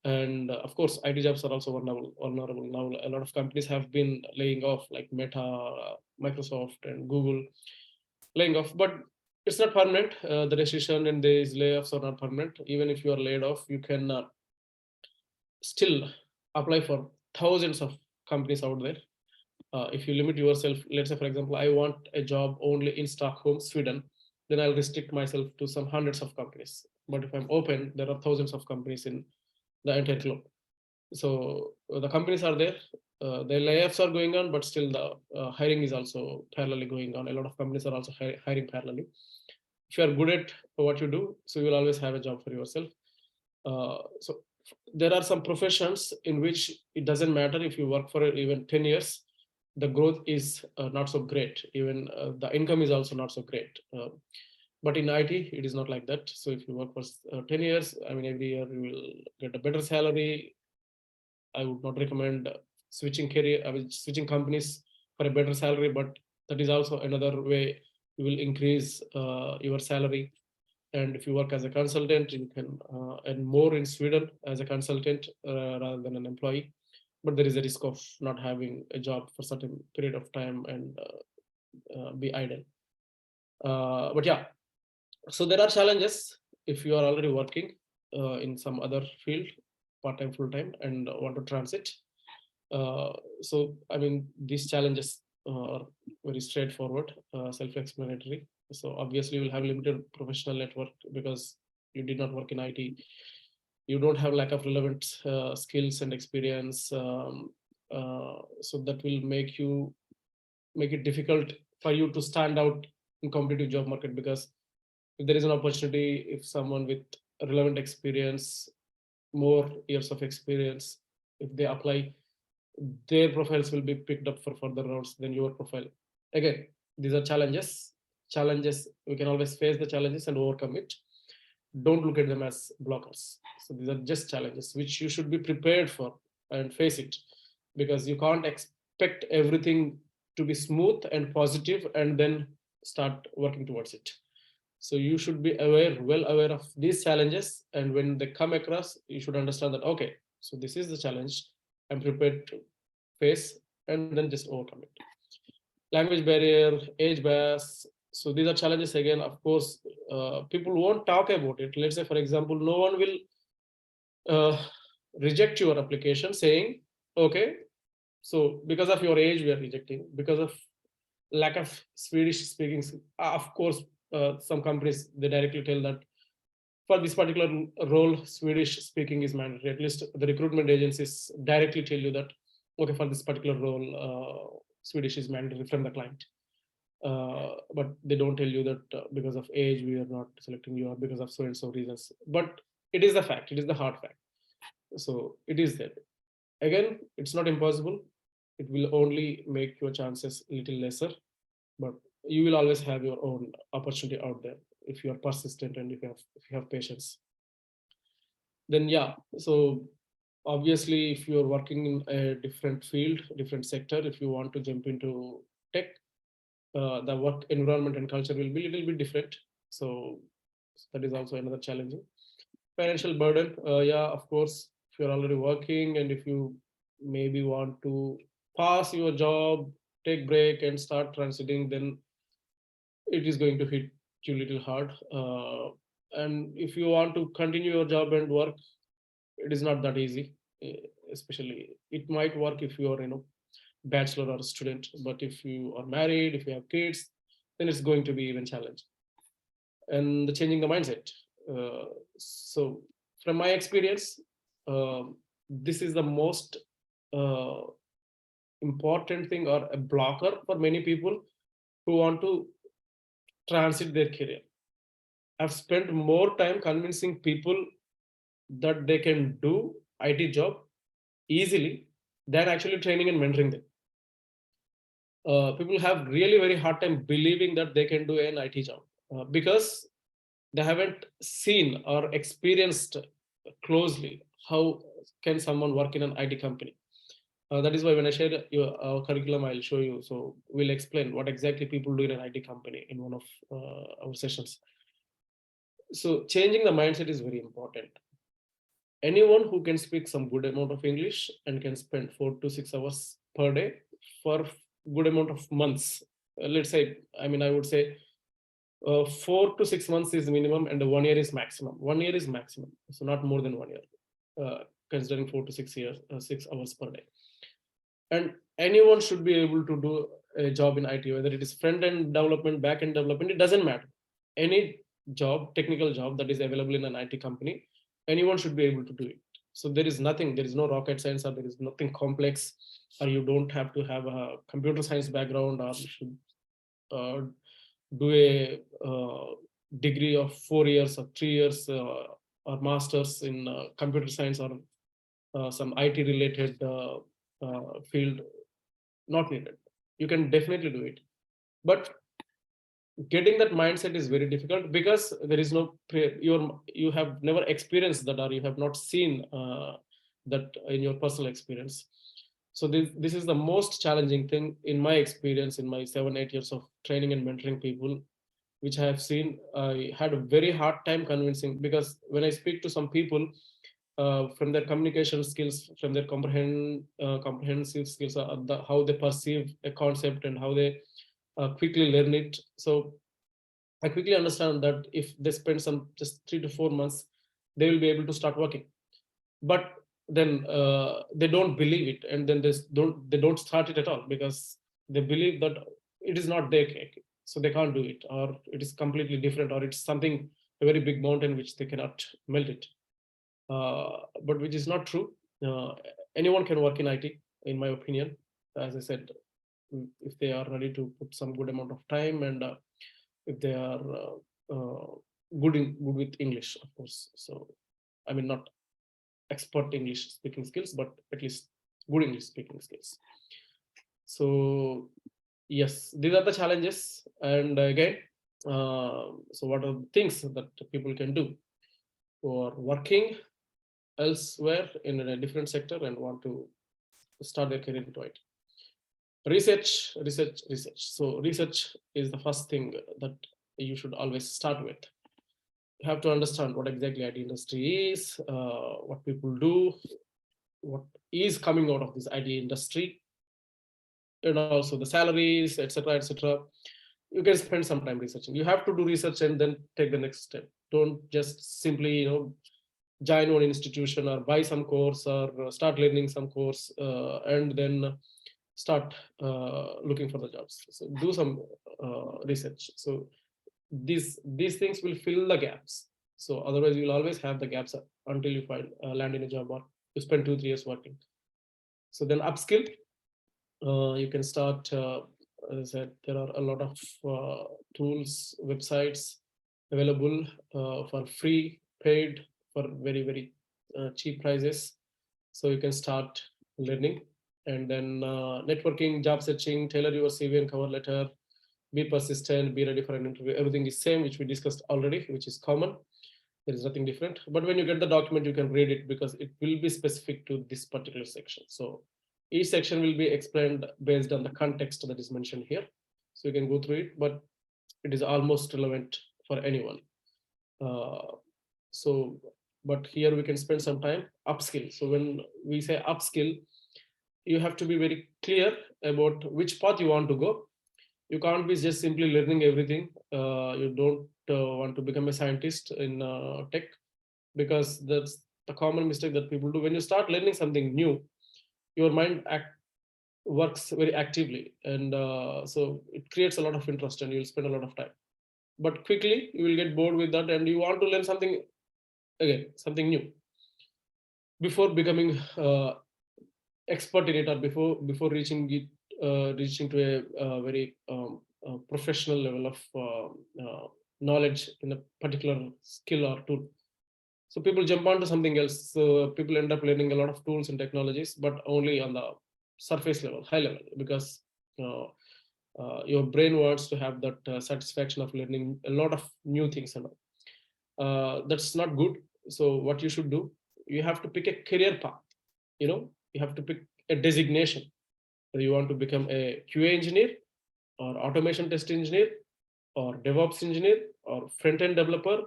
And of course, IT jobs are also vulnerable. Now a lot of companies have been laying off, like Meta, Microsoft, and Google, laying off. But it's not permanent. The decision and these layoffs are not permanent. Even if you are laid off, you can still apply for thousands of companies out there. If you limit yourself, let's say, for example, I want a job only in Stockholm, Sweden, then I'll restrict myself to some hundreds of companies. But if I'm open, there are thousands of companies in the entire globe. So the companies are there, the layoffs are going on, but still the hiring is also parallelly going on. A lot of companies are also hiring parallelly. If you are good at what you do, so you will always have a job for yourself. So there are some professions in which it doesn't matter if you work for even 10 years, the growth is not so great. Even the income is also not so great. But in IT, it is not like that. So if you work for 10 years, I mean, every year you will get a better salary. I would not recommend switching career, I mean, switching companies for a better salary, but that is also another way you will increase your salary. And if you work as a consultant, you can earn more in Sweden as a consultant rather than an employee. But there is a risk of not having a job for certain period of time and be idle. But yeah, so there are challenges if you are already working in some other field, part-time, full-time, and want to transit. So I mean, these challenges are very straightforward, self-explanatory. So obviously, you will have limited professional network because you did not work in IT. You don't have lack of relevant skills and experience. So that will make it difficult for you to stand out in competitive job market, because if there is an opportunity, if someone with relevant experience, more years of experience, if they apply, their profiles will be picked up for further rounds than your profile. Again, these are challenges. We can always face the challenges and overcome it. Don't look at them as blockers. So these are just challenges which you should be prepared for and face it, because you can't expect everything to be smooth and positive and then start working towards it. So you should be well aware of these challenges, and when they come across, you should understand that, okay, so this is the challenge I'm prepared to face, and then just overcome it. Language barrier, age bias. So these are challenges again. Of course, people won't talk about it. Let's say, for example, no one will uh, reject your application saying, okay, so because of your age, we are rejecting. Because of lack of Swedish speaking, of course, some companies, they directly tell that for this particular role, Swedish speaking is mandatory. At least the recruitment agencies directly tell you that, okay, for this particular role, Swedish is mandatory from the client. But they don't tell you that because of age, we are not selecting you, or because of so and so reasons. But it is the fact, it is the hard fact. So it is there. Again, it's not impossible. It will only make your chances a little lesser, but you will always have your own opportunity out there if you are persistent and if you have patience. Then yeah, so obviously if you are working in a different field, different sector, if you want to jump into tech, the work environment and culture will be a little bit different. So that is also another challenging. Financial burden, yeah, of course, if you're already working and if you maybe want to pass your job, take break and start transiting, then it is going to hit you a little hard. And if you want to continue your job and work, it is not that easy. Especially, it might work if you are, bachelor or student, but if you are married, if you have kids, then it's going to be even challenging. And the changing the mindset. So, from my experience, this is the most uh, important thing or a blocker for many people who want to transit their career. I've spent more time convincing people that they can do IT job easily than actually training and mentoring them. People have really very hard time believing that they can do an IT job because they haven't seen or experienced closely how can someone work in an IT company. That is why when I share our curriculum, I'll show you. So we'll explain what exactly people do in an IT company in one of our sessions. So changing the mindset is very important. Anyone who can speak some good amount of English and can spend 4 to 6 hours per day for good amount of months. Let's say, I mean, I would say 4 to 6 months is minimum and 1 year is maximum. 1 year is maximum, so not more than 1 year, considering 4 to 6 years, 6 hours per day. And anyone should be able to do a job in IT, whether it is front end development, back end development, it doesn't matter. Any job, technical job that is available in an IT company, anyone should be able to do it. So there is no rocket science, or there is nothing complex, or you don't have to have a computer science background, or you should uh, do a degree of 4 years or 3 years, or masters in computer science, or some IT related field. Not needed. You can definitely do it, but getting that mindset is very difficult because there is no you have never experienced that, or you have not seen that in your personal experience. So this is the most challenging thing in my experience, in my 7 8 years of training and mentoring people. which I have seen, I had a very hard time convincing, because when I speak to some people, from their communication skills, from their comprehensive skills, how they perceive a concept and how they quickly learn it. So I quickly understand that if they spend some just 3 to 4 months, they will be able to start working. But then they don't believe it, and then they don't start it at all, because they believe that it is not their cake, so they can't do it, or it is completely different, or it's something, a very big mountain which they cannot melt it. But which is not true. Uh, Anyone can work in IT, in my opinion. As I said, if they are ready to put some good amount of time, and if they are good with English, of course. So, I mean, not expert English speaking skills, but at least good English speaking skills. So, yes, these are the challenges. And again, so what are the things that people can do who are working elsewhere in a different sector and want to start their career into it? Research, research, research. So research is the first thing that you should always start with. You have to understand what exactly IT industry is, what people do, what is coming out of this IT industry, and also the salaries, etc., etc. You can spend some time researching. You have to do research and then take the next step. Don't just simply, join one institution or buy some course, or start learning some course, and then start looking for the jobs. So do some research. So these things will fill the gaps. So otherwise you'll always have the gaps until you find land in a job, or you spend 2 3 years working. So then upskill. You can start, as I said, there are a lot of tools, websites available for free, paid, for very, very cheap prices. So you can start learning. And then networking, job searching, tailor your CV and cover letter, be persistent, be ready for an interview. Everything is same, which we discussed already, which is common. There is nothing different. But when you get the document, you can read it, because it will be specific to this particular section. So each section will be explained based on the context that is mentioned here. So you can go through it, but it is almost relevant for anyone. Uh, so, but here we can spend some time upskill. So when we say upskill, you have to be very clear about which path you want to go. You can't be just simply learning everything. You don't want to become a scientist in tech, because that's the common mistake that people do. When you start learning something new, your mind works very actively, and so it creates a lot of interest, and you'll spend a lot of time. But quickly you will get bored with that, and you want to learn something again, something new, before becoming expert in it, or before reaching it, reaching to a very professional level of knowledge in a particular skill or tool. So people jump onto something else. So people end up learning a lot of tools and technologies, but only on the surface level, high level, because your brain wants to have that satisfaction of learning a lot of new things, and that's not good. So what you should do, you have to pick a career path. You have to pick a designation. Whether you want to become a QA engineer, or automation test engineer, or DevOps engineer, or front-end developer,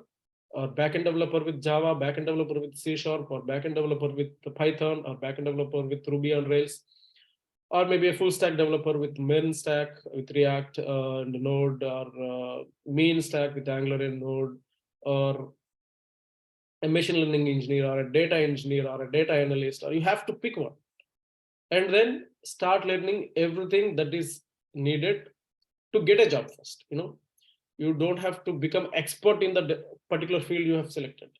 or back-end developer with Java, back-end developer with C Sharp, or back-end developer with Python, or back-end developer with Ruby on Rails, or maybe a full stack developer with main stack with React and Node, or mean stack with Angular and Node, or a machine learning engineer, or a data engineer, or a data analyst, or you have to pick one, and then start learning everything that is needed to get a job first. You don't have to become expert in the particular field you have selected.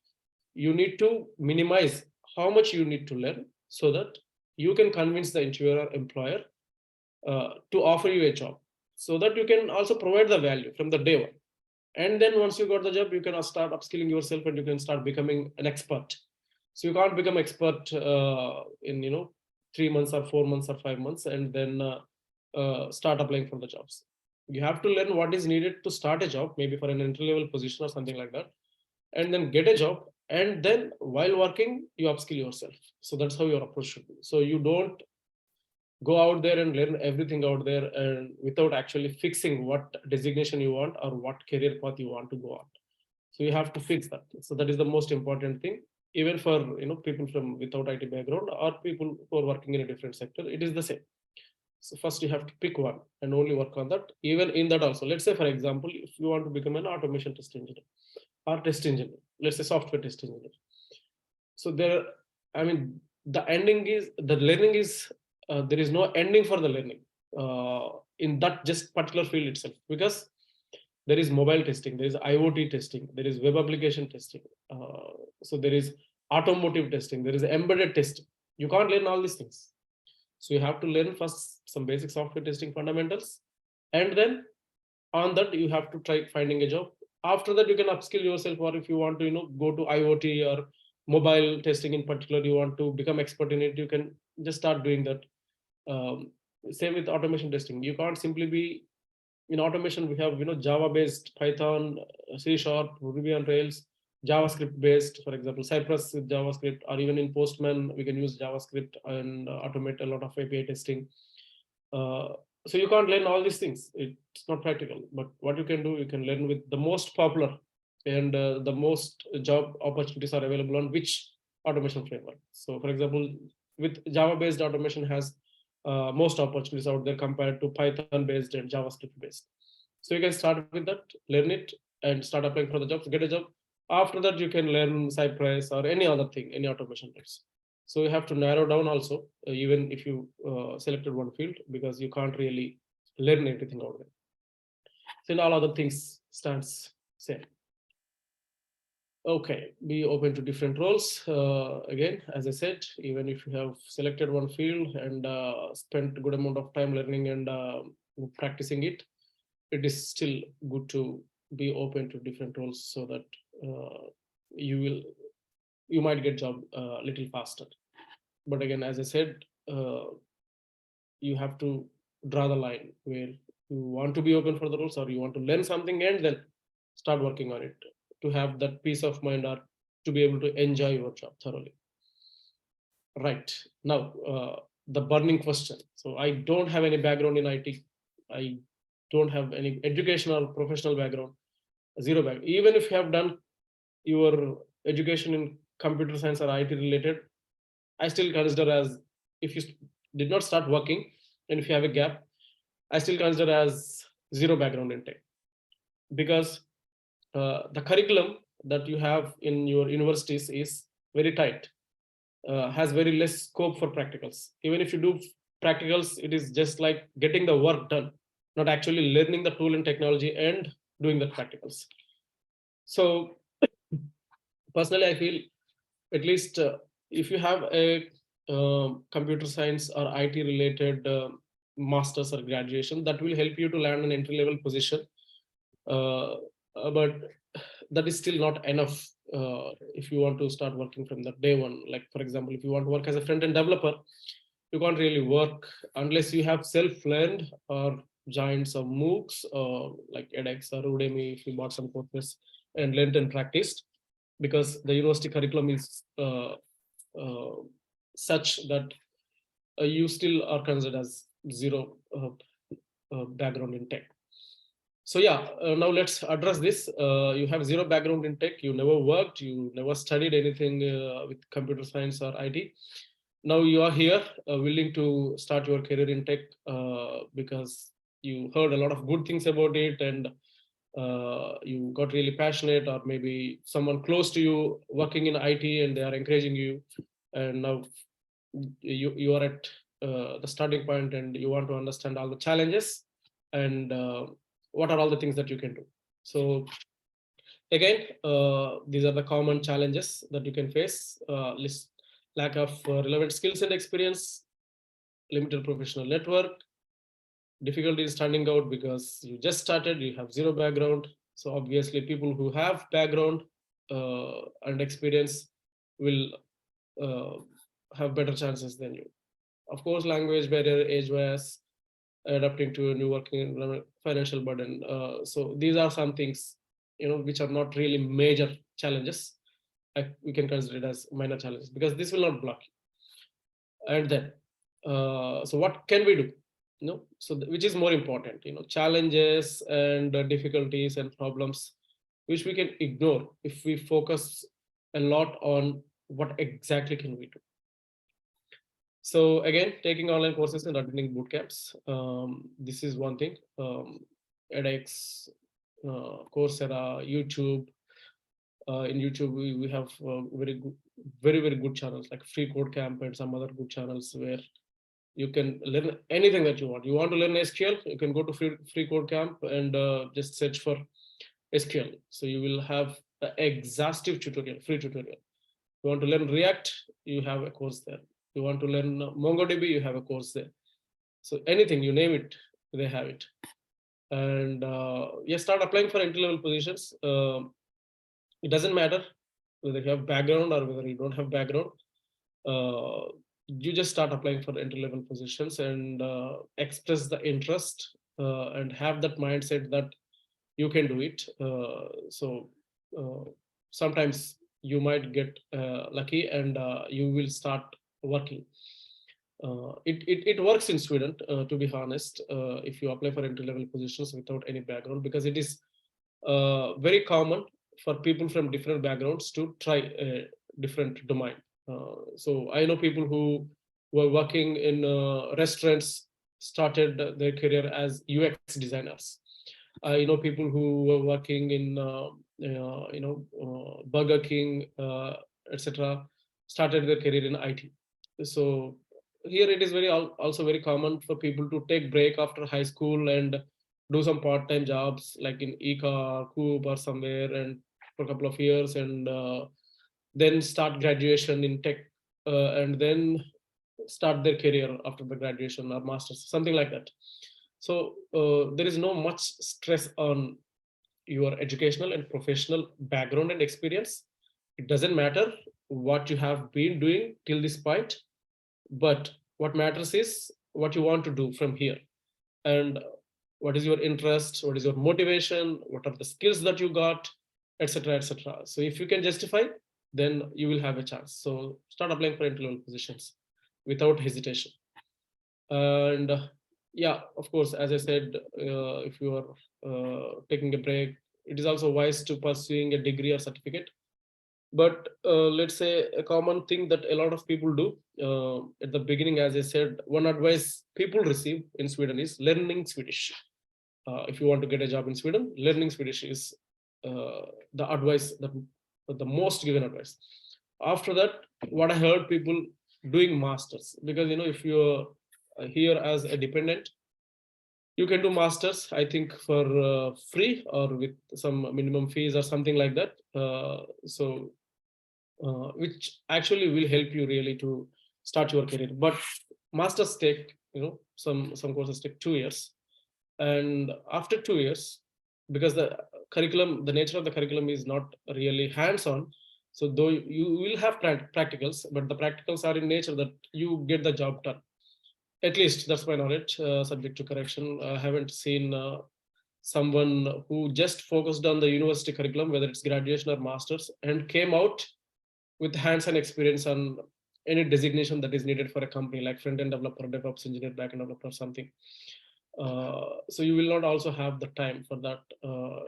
You need to minimize how much you need to learn, so that you can convince the interviewer or employer to offer you a job, so that you can also provide the value from the day one. And then once you got the job, you can start upskilling yourself, and you can start becoming an expert. So you can't become expert in 3 months or 4 months or 5 months, and then start applying for the jobs. You have to learn what is needed to start a job, maybe for an entry level position or something like that, and then get a job, and then while working you upskill yourself. So that's how your approach should be. So you don't go out there and learn everything out there, and without actually fixing what designation you want or what career path you want to go on. So you have to fix that. So that is the most important thing, even for people from without IT background or people who are working in a different sector. It is the same. So first you have to pick one and only work on that. Even in that also, let's say for example, if you want to become an automation test engineer or test engineer, let's say software test engineer. So there, I mean, the ending is the learning is there is no ending for the learning in that just particular field itself, because there is mobile testing, there is IoT testing, there is web application testing, so there is automotive testing, there is embedded testing. You can't learn all these things. So you have to learn first some basic software testing fundamentals, and then on that you have to try finding a job. After that you can upskill yourself, or if you want to go to IoT or mobile testing in particular, you want to become expert in it, you can just start doing that. um, Same with automation testing. You can't simply be in automation. We have Java based, Python, C sharp, Ruby on Rails, JavaScript based, for example Cypress with JavaScript, or even in Postman we can use JavaScript and automate a lot of API testing. uh, so you can't learn all these things, it's not practical. But what you can do, you can learn with the most popular and the most job opportunities are available on which automation framework. So for example, with Java based, automation has most opportunities out there compared to Python based and JavaScript based. So you can start with that, learn it, and start applying for the jobs, get a job. After that you can learn Cypress or any other thing, any automation tools. So you have to narrow down also, even if you selected one field, because you can't really learn everything out there. So all other things stands same. Okay, be open to different roles. Again, as I said, even if you have selected one field and spent a good amount of time learning and practicing it, it is still good to be open to different roles, so that uh, you will you might get job a little faster. But again, as I said, you have to draw the line where you want to be open for the roles, or you want to learn something and then start working on it, to have that peace of mind, or to be able to enjoy your job thoroughly. Right. Now, the burning question. So I don't have any background in IT. I don't have any educational or professional background, zero background. Even if you have done your education in computer science or IT related, I still consider as, if you did not start working and if you have a gap, I still consider as zero background in tech. Because the curriculum that you have in your universities is very tight, has very less scope for practicals. Even if you do practicals, it is just like getting the work done, not actually learning the tool and technology and doing the practicals. So personally, I feel, at least if you have a computer science or IT related masters or graduation, that will help you to land an entry level position. But that is still not enough if you want to start working from the day one. Like for example, if you want to work as a front end developer, you can't really work unless you have self learned or joined some MOOCs, like edX or Udemy, if you bought some courses and learned and practiced. Because the university curriculum is uh, such that you still are considered as zero background in tech. So yeah, now let's address this. You have zero background in tech, you never worked, you never studied anything with computer science or IT. Now you are here willing to start your career in tech because you heard a lot of good things about it, and you got really passionate, or maybe someone close to you working in IT and they are encouraging you, and now you are at the starting point and you want to understand all the challenges and what are all the things that you can do. So again, these are the common challenges that you can face. List lack of relevant skills and experience, limited professional network, difficulty in standing out because you just started, you have zero background. So obviously people who have background and experience will uh, have better chances than you. Of course, language barrier, age bias, adapting to a new working environment, financial burden. So these are some things, which are not really major challenges. We can consider it as minor challenges because this will not block you. And then So what can we do? So which is more important? Challenges and difficulties and problems, which we can ignore if we focus a lot on what exactly can we do. So again, taking online courses and attending boot camps. This is one thing. edX, Coursera, YouTube. In YouTube, we have very good channels like Free Code Camp and some other good channels where you can learn anything that you want. You want to learn SQL, you can go to Free Code Camp and just search for SQL. So you will have an exhaustive tutorial, free tutorial. You want to learn React, you have a course there. You want to learn MongoDB, you have a course there. So anything, you name it, they have it. And start applying for entry-level positions. It doesn't matter whether you have background or whether you don't have background. You just start applying for entry-level positions and express the interest and have that mindset that you can do it. Sometimes you might get lucky and you will start working. It works in Sweden, to be honest, if you apply for entry-level positions without any background, because it is very common for people from different backgrounds to try a different domain. So I know people who were working in restaurants started their career as UX designers. I know people who were working in Burger King, etc., started their career in IT. So here it is also very common for people to take break after high school and do some part-time jobs like in Ika, Coop or somewhere, and for a couple of years, and then start graduation in tech, and then start their career after the graduation or masters, something like that. So there is no much stress on your educational and professional background and experience. It doesn't matter what you have been doing till this point, but what matters is what you want to do from here, and what is your interest, what is your motivation, what are the skills that you got, etc., etc. So if you can justify, then you will have a chance. So start applying for entry level positions without hesitation. And yeah, of course, as I said, if you are taking a break, it is also wise to pursuing a degree or certificate. But let's say a common thing that a lot of people do at the beginning, as I said, one advice people receive in Sweden is learning Swedish. If you want to get a job in Sweden, learning Swedish is the advice, that the most given advice. After that, what I heard people doing masters, because if you're here as a dependent, you can do masters, I think, for free or with some minimum fees or something like that. Which actually will help you really to start your career. But masters take, some courses take 2 years, and after 2 years, because the nature of the curriculum is not really hands-on, so though you will have practicals, but the practicals are in nature that you get the job done. At least that's my knowledge, subject to correction. I haven't seen someone who just focused on the university curriculum, whether it's graduation or masters, and came out with hands-on experience on any designation that is needed for a company, like front-end developer, DevOps engineer, back-end developer, something. So you will not also have the time for that,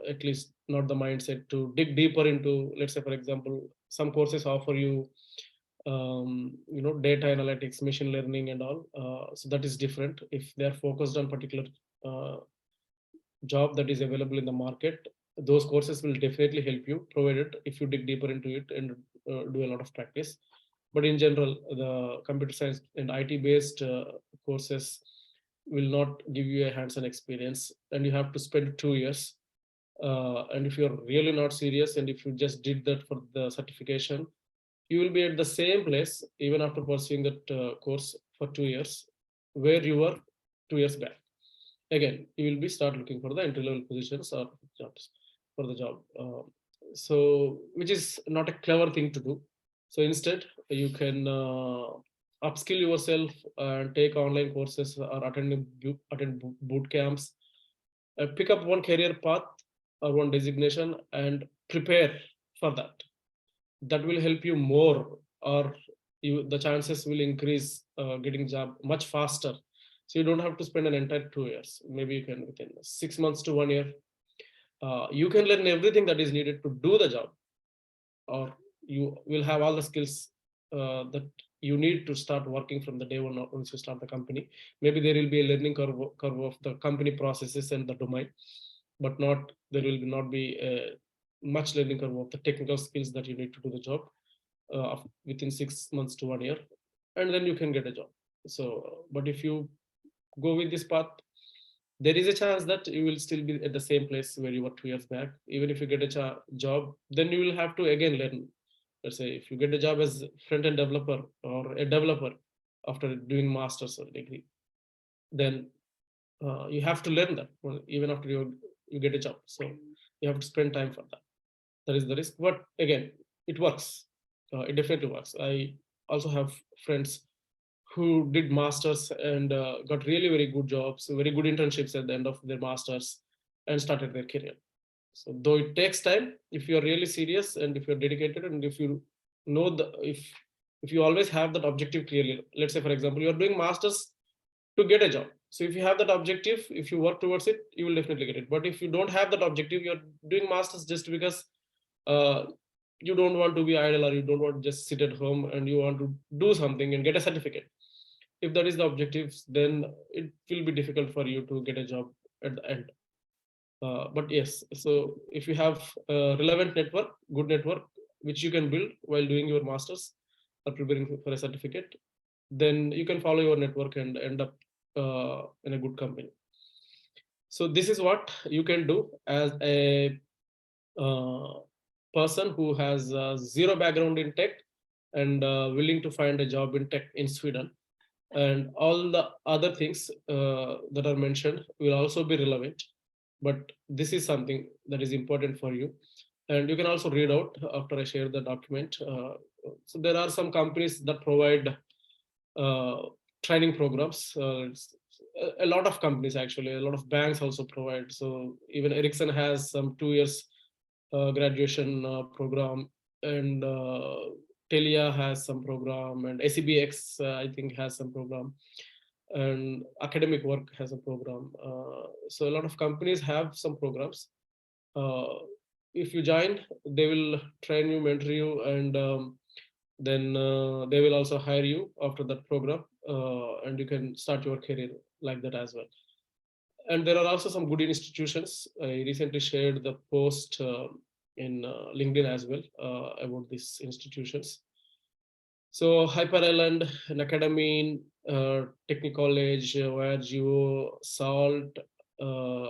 at least not the mindset to dig deeper into, let's say, for example, some courses offer you, data analytics, machine learning and all. So that is different. If they're focused on particular uh, job that is available in the market, those courses will definitely help you, provided if you dig deeper into it and do a lot of practice. But in general, the computer science and IT based courses will not give you a hands-on experience, and you have to spend 2 years. And if you're really not serious, and if you just did that for the certification, you will be at the same place even after pursuing that course for 2 years, where you were 2 years back. Again, you will be start looking for the entry level positions or jobs for the job. So which is not a clever thing to do. So instead, you can upskill yourself and take online courses or attend boot camps, pick up one career path or one designation and prepare for that. That will help you more, or the chances will increase getting job much faster. So you don't have to spend an entire 2 years. Maybe you can within 6 months to 1 year. You can learn everything that is needed to do the job, or you will have all the skills that you need to start working from the day one once you start the company. Maybe there will be a learning curve of the company processes and the domain, but not there will not be a much learning curve of the technical skills that you need to do the job within 6 months to 1 year, and then you can get a job. So, but if you go with this path, there is a chance that you will still be at the same place where you were 2 years back. Even if you get a job, then you will have to again learn. Let's say if you get a job as front end developer or a developer after doing master's or degree, then you have to learn that even after you get a job. So you have to spend time for that. That is the risk, but again, it works. It definitely works. I also have friends who did masters and got really very good jobs, very good internships at the end of their masters, and started their career. So though it takes time, if you are really serious and if you're dedicated and if you know the if you always have that objective clearly. Let's say for example you are doing masters to get a job. So if you have that objective, if you work towards it, you will definitely get it. But if you don't have that objective, you're doing masters just because uh, you don't want to be idle, or you don't want to just sit at home and you want to do something and get a certificate. If that is the objective, then it will be difficult for you to get a job at the end. But yes, so if you have a relevant network, good network, which you can build while doing your masters or preparing for a certificate, then you can follow your network and end up in a good company. So this is what you can do as a uh, person who has zero background in tech and willing to find a job in tech in Sweden. And all the other things that are mentioned will also be relevant, but this is something that is important for you. And you can also read out after I share the document. So there are some companies that provide uh, training programs. A lot of companies, actually, a lot of banks also provide. So even Ericsson has some 2 years graduation program, and Telia has some program, and ACBX I think has some program, and Academic Work has a program. So a lot of companies have some programs. Uh, if you join, they will train you, mentor you, and then they will also hire you after that program, and you can start your career like that as well. And there are also some good institutions. I recently shared the post in LinkedIn as well about these institutions. So Hyper Island, an academy, Technical College, ORGO, SALT,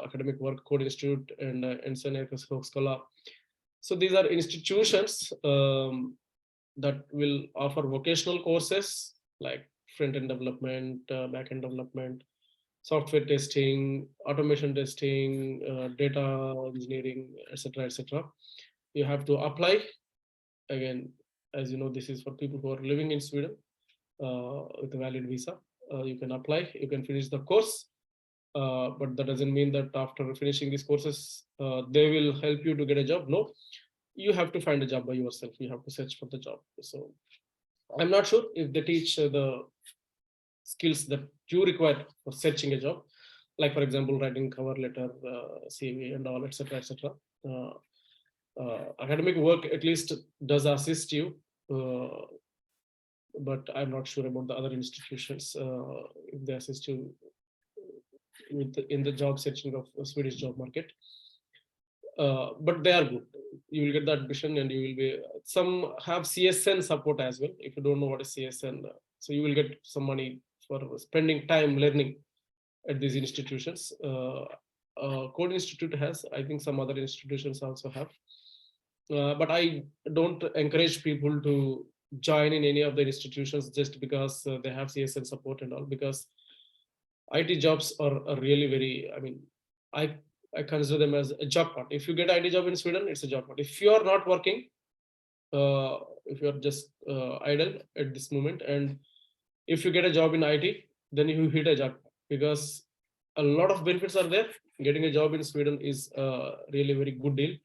Academic Work Code Institute, and Ensign Högskola. So these are institutions that will offer vocational courses like front-end development, back-end development, software testing, automation testing, data engineering, etc., etc. You have to apply. Again, as you know, this is for people who are living in Sweden with a valid visa. You can apply, you can finish the course, but that doesn't mean that after finishing these courses, they will help you to get a job. No, you have to find a job by yourself. You have to search for the job. So I'm not sure if they teach the skills that you require for searching a job, like for example, writing cover letter, CV, and all, etc., etc. Academic work at least does assist you, but I'm not sure about the other institutions if they assist you in the job searching of the Swedish job market. But they are good. You will get the admission, and you will be. Some have CSN support as well. If you don't know what is CSN, so you will get some money for spending time learning at these institutions. Code Institute has, I think some other institutions also have. But I don't encourage people to join in any of the institutions just because they have CSN support and all, because IT jobs are really very, I mean, I, I consider them as a job part. If you get IT job in Sweden, it's a job part. If you are not working, if you are just idle at this moment, and if you get a job in IT, then you hit a job, because a lot of benefits are there. Getting a job in Sweden is really very good deal.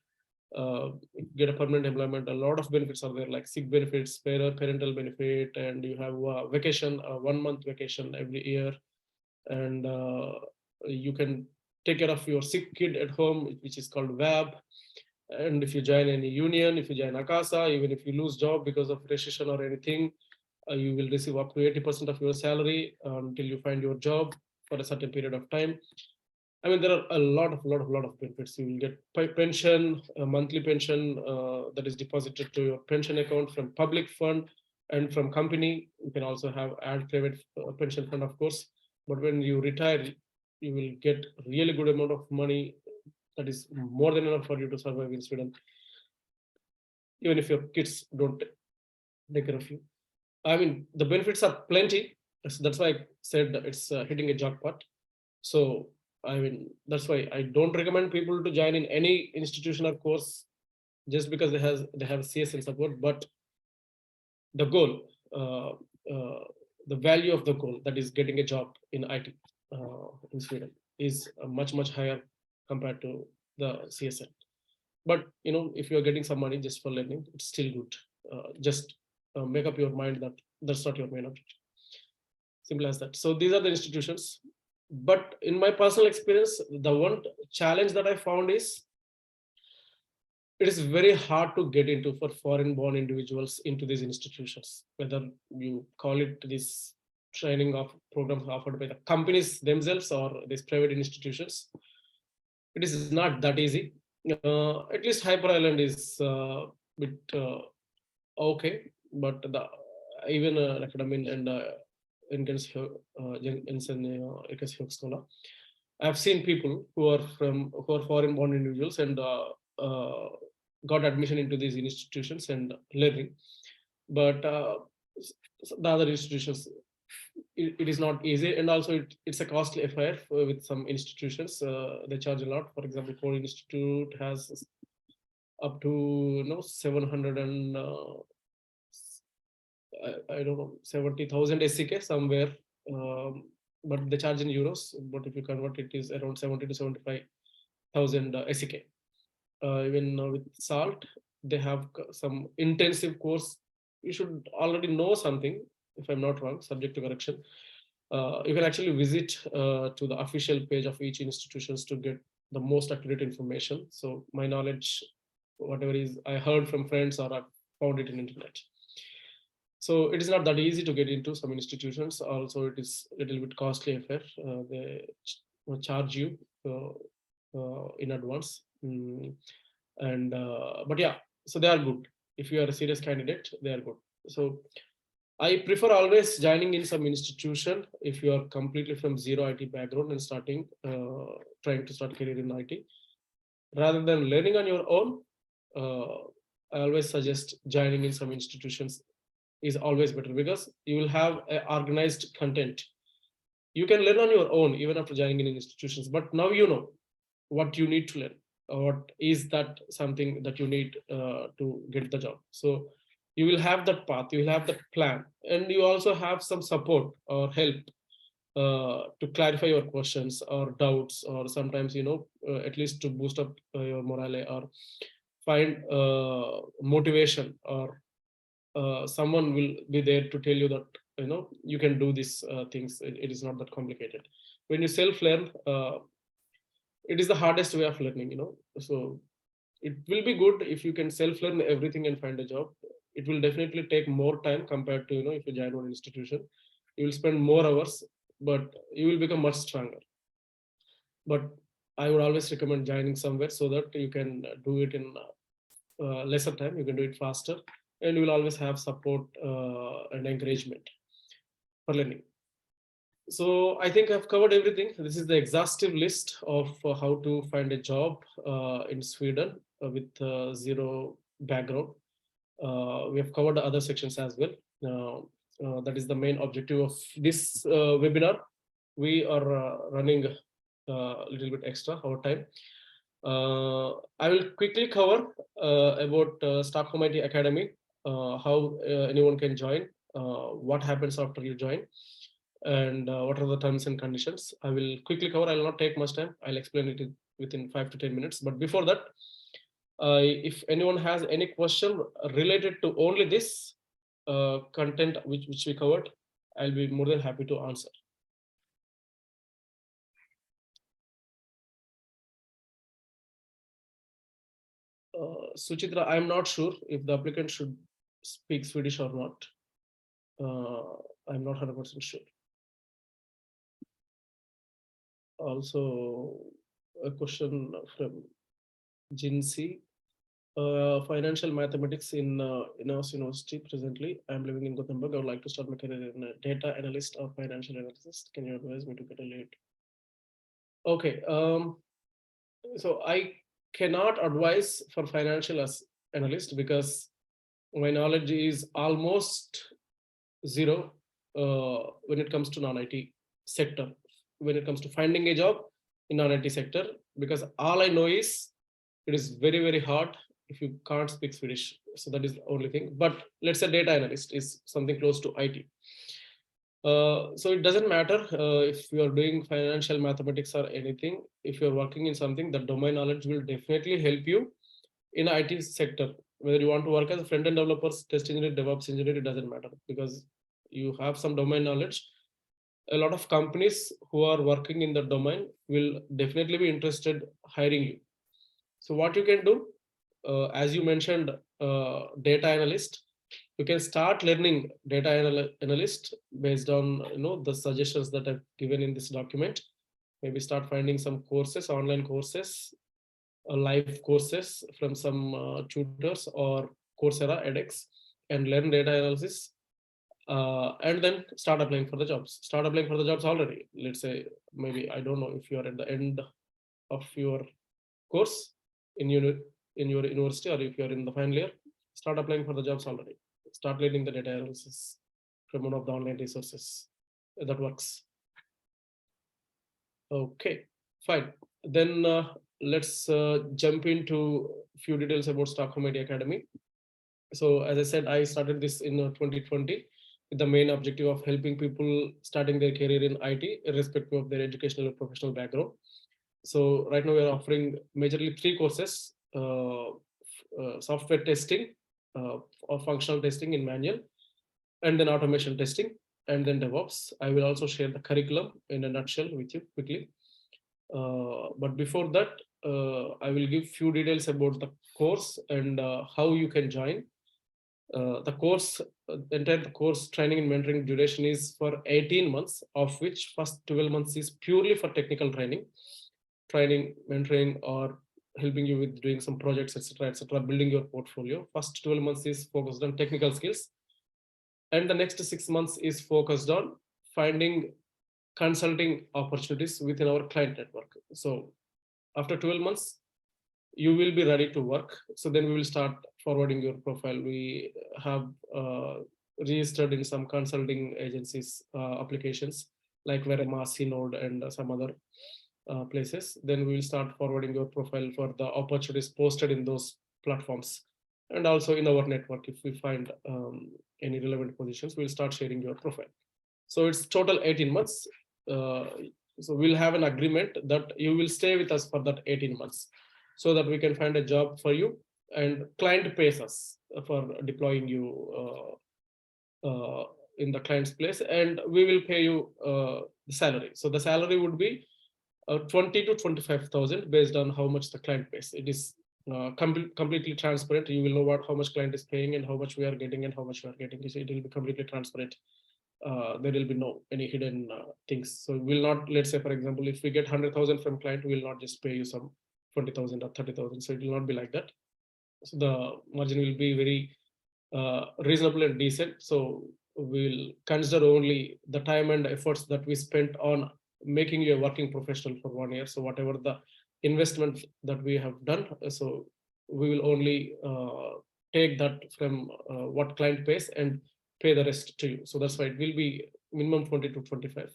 get a permanent employment. A lot of benefits are there, like sick benefits, parental benefit, and you have vacation, 1 month vacation every year, and you can take care of your sick kid at home, which is called VAB. And if you join any union, if you join Akasa, even if you lose job because of recession or anything, you will receive up to 80% of your salary until you find your job for a certain period of time. I mean, there are a lot of benefits. You will get pension, a monthly pension that is deposited to your pension account from public fund and from company. You can also have add private pension fund, of course. But when you retire, you will get really good amount of money that is more than enough for you to survive in Sweden, even if your kids don't take care of you. I mean, the benefits are plenty. So that's why I said it's hitting a jackpot. So I mean, that's why I don't recommend people to join in any institution or course just because they have CSN support. But the goal, uh, the value of the goal, that is getting a job in IT in Sweden, is much higher compared to the CSN. But if you are getting some money just for learning, it's still good. Just make up your mind that that's not your main objective. Simple as that. So these are the institutions. But in my personal experience, the one challenge that I found is it is very hard to get into for foreign born individuals into these institutions, whether you call it this training of programs offered by the companies themselves or these private institutions. It is not that easy. At least Hyper Island is bit okay, but the even academy and Högskola. I've seen people who are foreign born individuals and got admission into these institutions and learning, but the other institutions, it is not easy, and also it's a costly affair with some institutions. They charge a lot. For example, Core Institute has up to 700 and I don't know, 70,000 SEK somewhere, but they charge in euros. But if you convert it, is around 70 to 75,000 SEK. Even with SALT, they have some intensive course. You should already know something, if I'm not wrong, subject to correction. You can actually visit to the official page of each institutions to get the most accurate information. So my knowledge, whatever is I heard from friends or I found it in internet. So it is not that easy to get into some institutions. Also, it is a little bit costly affair. They charge you in advance. And but yeah, so they are good. If you are a serious candidate, they are good. So I prefer always joining in some institution if you are completely from zero IT background and trying to start career in IT, rather than learning on your own. I always suggest joining in some institutions is always better, because you will have organized content. You can learn on your own even after joining in institutions, but now you know what you need to learn, or what is that something that you need to get the job. So you will have that path, you will have that plan, and you also have some support or help to clarify your questions or doubts, or sometimes at least to boost up your morale, or find motivation, or someone will be there to tell you that you can do these things. It is not that complicated. When you self learn, it is the hardest way of learning. So it will be good if you can self learn everything and find a job. It will definitely take more time compared to if you join one institution. You will spend more hours, but you will become much stronger. But I would always recommend joining somewhere so that you can do it in lesser time. You can do it faster, and you will always have support and encouragement for learning. So I think I've covered everything. This is the exhaustive list of how to find a job in Sweden with zero background. We have covered the other sections as well. That is the main objective of this webinar. We are running a little bit extra our time. I will quickly cover about Stockholm IT Academy, how anyone can join, what happens after you join, and what are the terms and conditions. I will quickly cover. I will not take much time. I'll explain it within 5 to 10 minutes. But before that, If anyone has any question related to only this content which we covered, I'll be more than happy to answer. Suchitra, I'm not sure if the applicant should speak Swedish or not. I'm not 100% sure. Also, a question from Jinsi. Financial mathematics in Inhouse University presently. I'm living in Gothenburg. I would like to start my career in a data analyst or financial analyst. Can you advise me to get a lead? Okay. So I cannot advise for financial as analyst because my knowledge is almost zero when it comes to non-IT sector. When it comes to finding a job in non-IT sector, because all I know is it is very, very hard if you can't speak Swedish. So that is the only thing. But let's say data analyst is something close to IT. So it doesn't matter if you are doing financial mathematics or anything. If you're working in something, the domain knowledge will definitely help you in IT sector. Whether you want to work as a front-end developer, test engineer, DevOps engineer, it doesn't matter because you have some domain knowledge. A lot of companies who are working in the domain will definitely be interested hiring you. So what you can do, as you mentioned, data analyst, you can start learning data analyst based on the suggestions that I've given in this document. Maybe start finding some courses, online courses, live courses from some tutors or Coursera, edX, and learn data analysis. And then start applying for the jobs. Start applying for the jobs already. Let's say maybe I don't know if you are at the end of your course in your university, or if you are in the final year, start applying for the jobs already. Start learning the data analysis from one of the online resources. That works. Okay, fine. Then let's jump into a few details about Stockholm IT Academy. So as I said, I started this in 2020 with the main objective of helping people starting their career in IT, irrespective of their educational or professional background. So right now we are offering majorly 3 courses: software testing, or functional testing in manual, and then automation testing, and then DevOps. I will also share the curriculum in a nutshell with you quickly. But before that, I will give few details about the course and how you can join. The course, entire course training and mentoring duration is for 18 months, of which first 12 months is purely for technical training, mentoring, or helping you with doing some projects, etc., building your portfolio. First 12 months is focused on technical skills, and the next 6 months is focused on finding consulting opportunities within our client network. So after 12 months, you will be ready to work. So then we will start forwarding your profile. We have registered in some consulting agencies applications like Verema, Synode, and some other places. Then we will start forwarding your profile for the opportunities posted in those platforms, and also in our network. If we find any relevant positions, we'll start sharing your profile. So it's total 18 months. So we'll have an agreement that you will stay with us for that 18 months so that we can find a job for you, and client pays us for deploying you in the client's place, and we will pay you the salary. So the salary would be 20 to 25,000 based on how much the client pays. It is completely transparent. You will know how much client is paying and how much we are getting and how much we are getting. So it will be completely transparent. There will be no any hidden things. So we will not, let's say for example, if we get 100,000 from client, we will not just pay you some 20,000 or 30,000. So it will not be like that. So the margin will be very reasonable and decent. So we'll consider only the time and efforts that we spent on making you a working professional for 1 year. So whatever the investment that we have done, so we will only take that from what client pays and pay the rest to you. So that's why it will be minimum 20 to 25.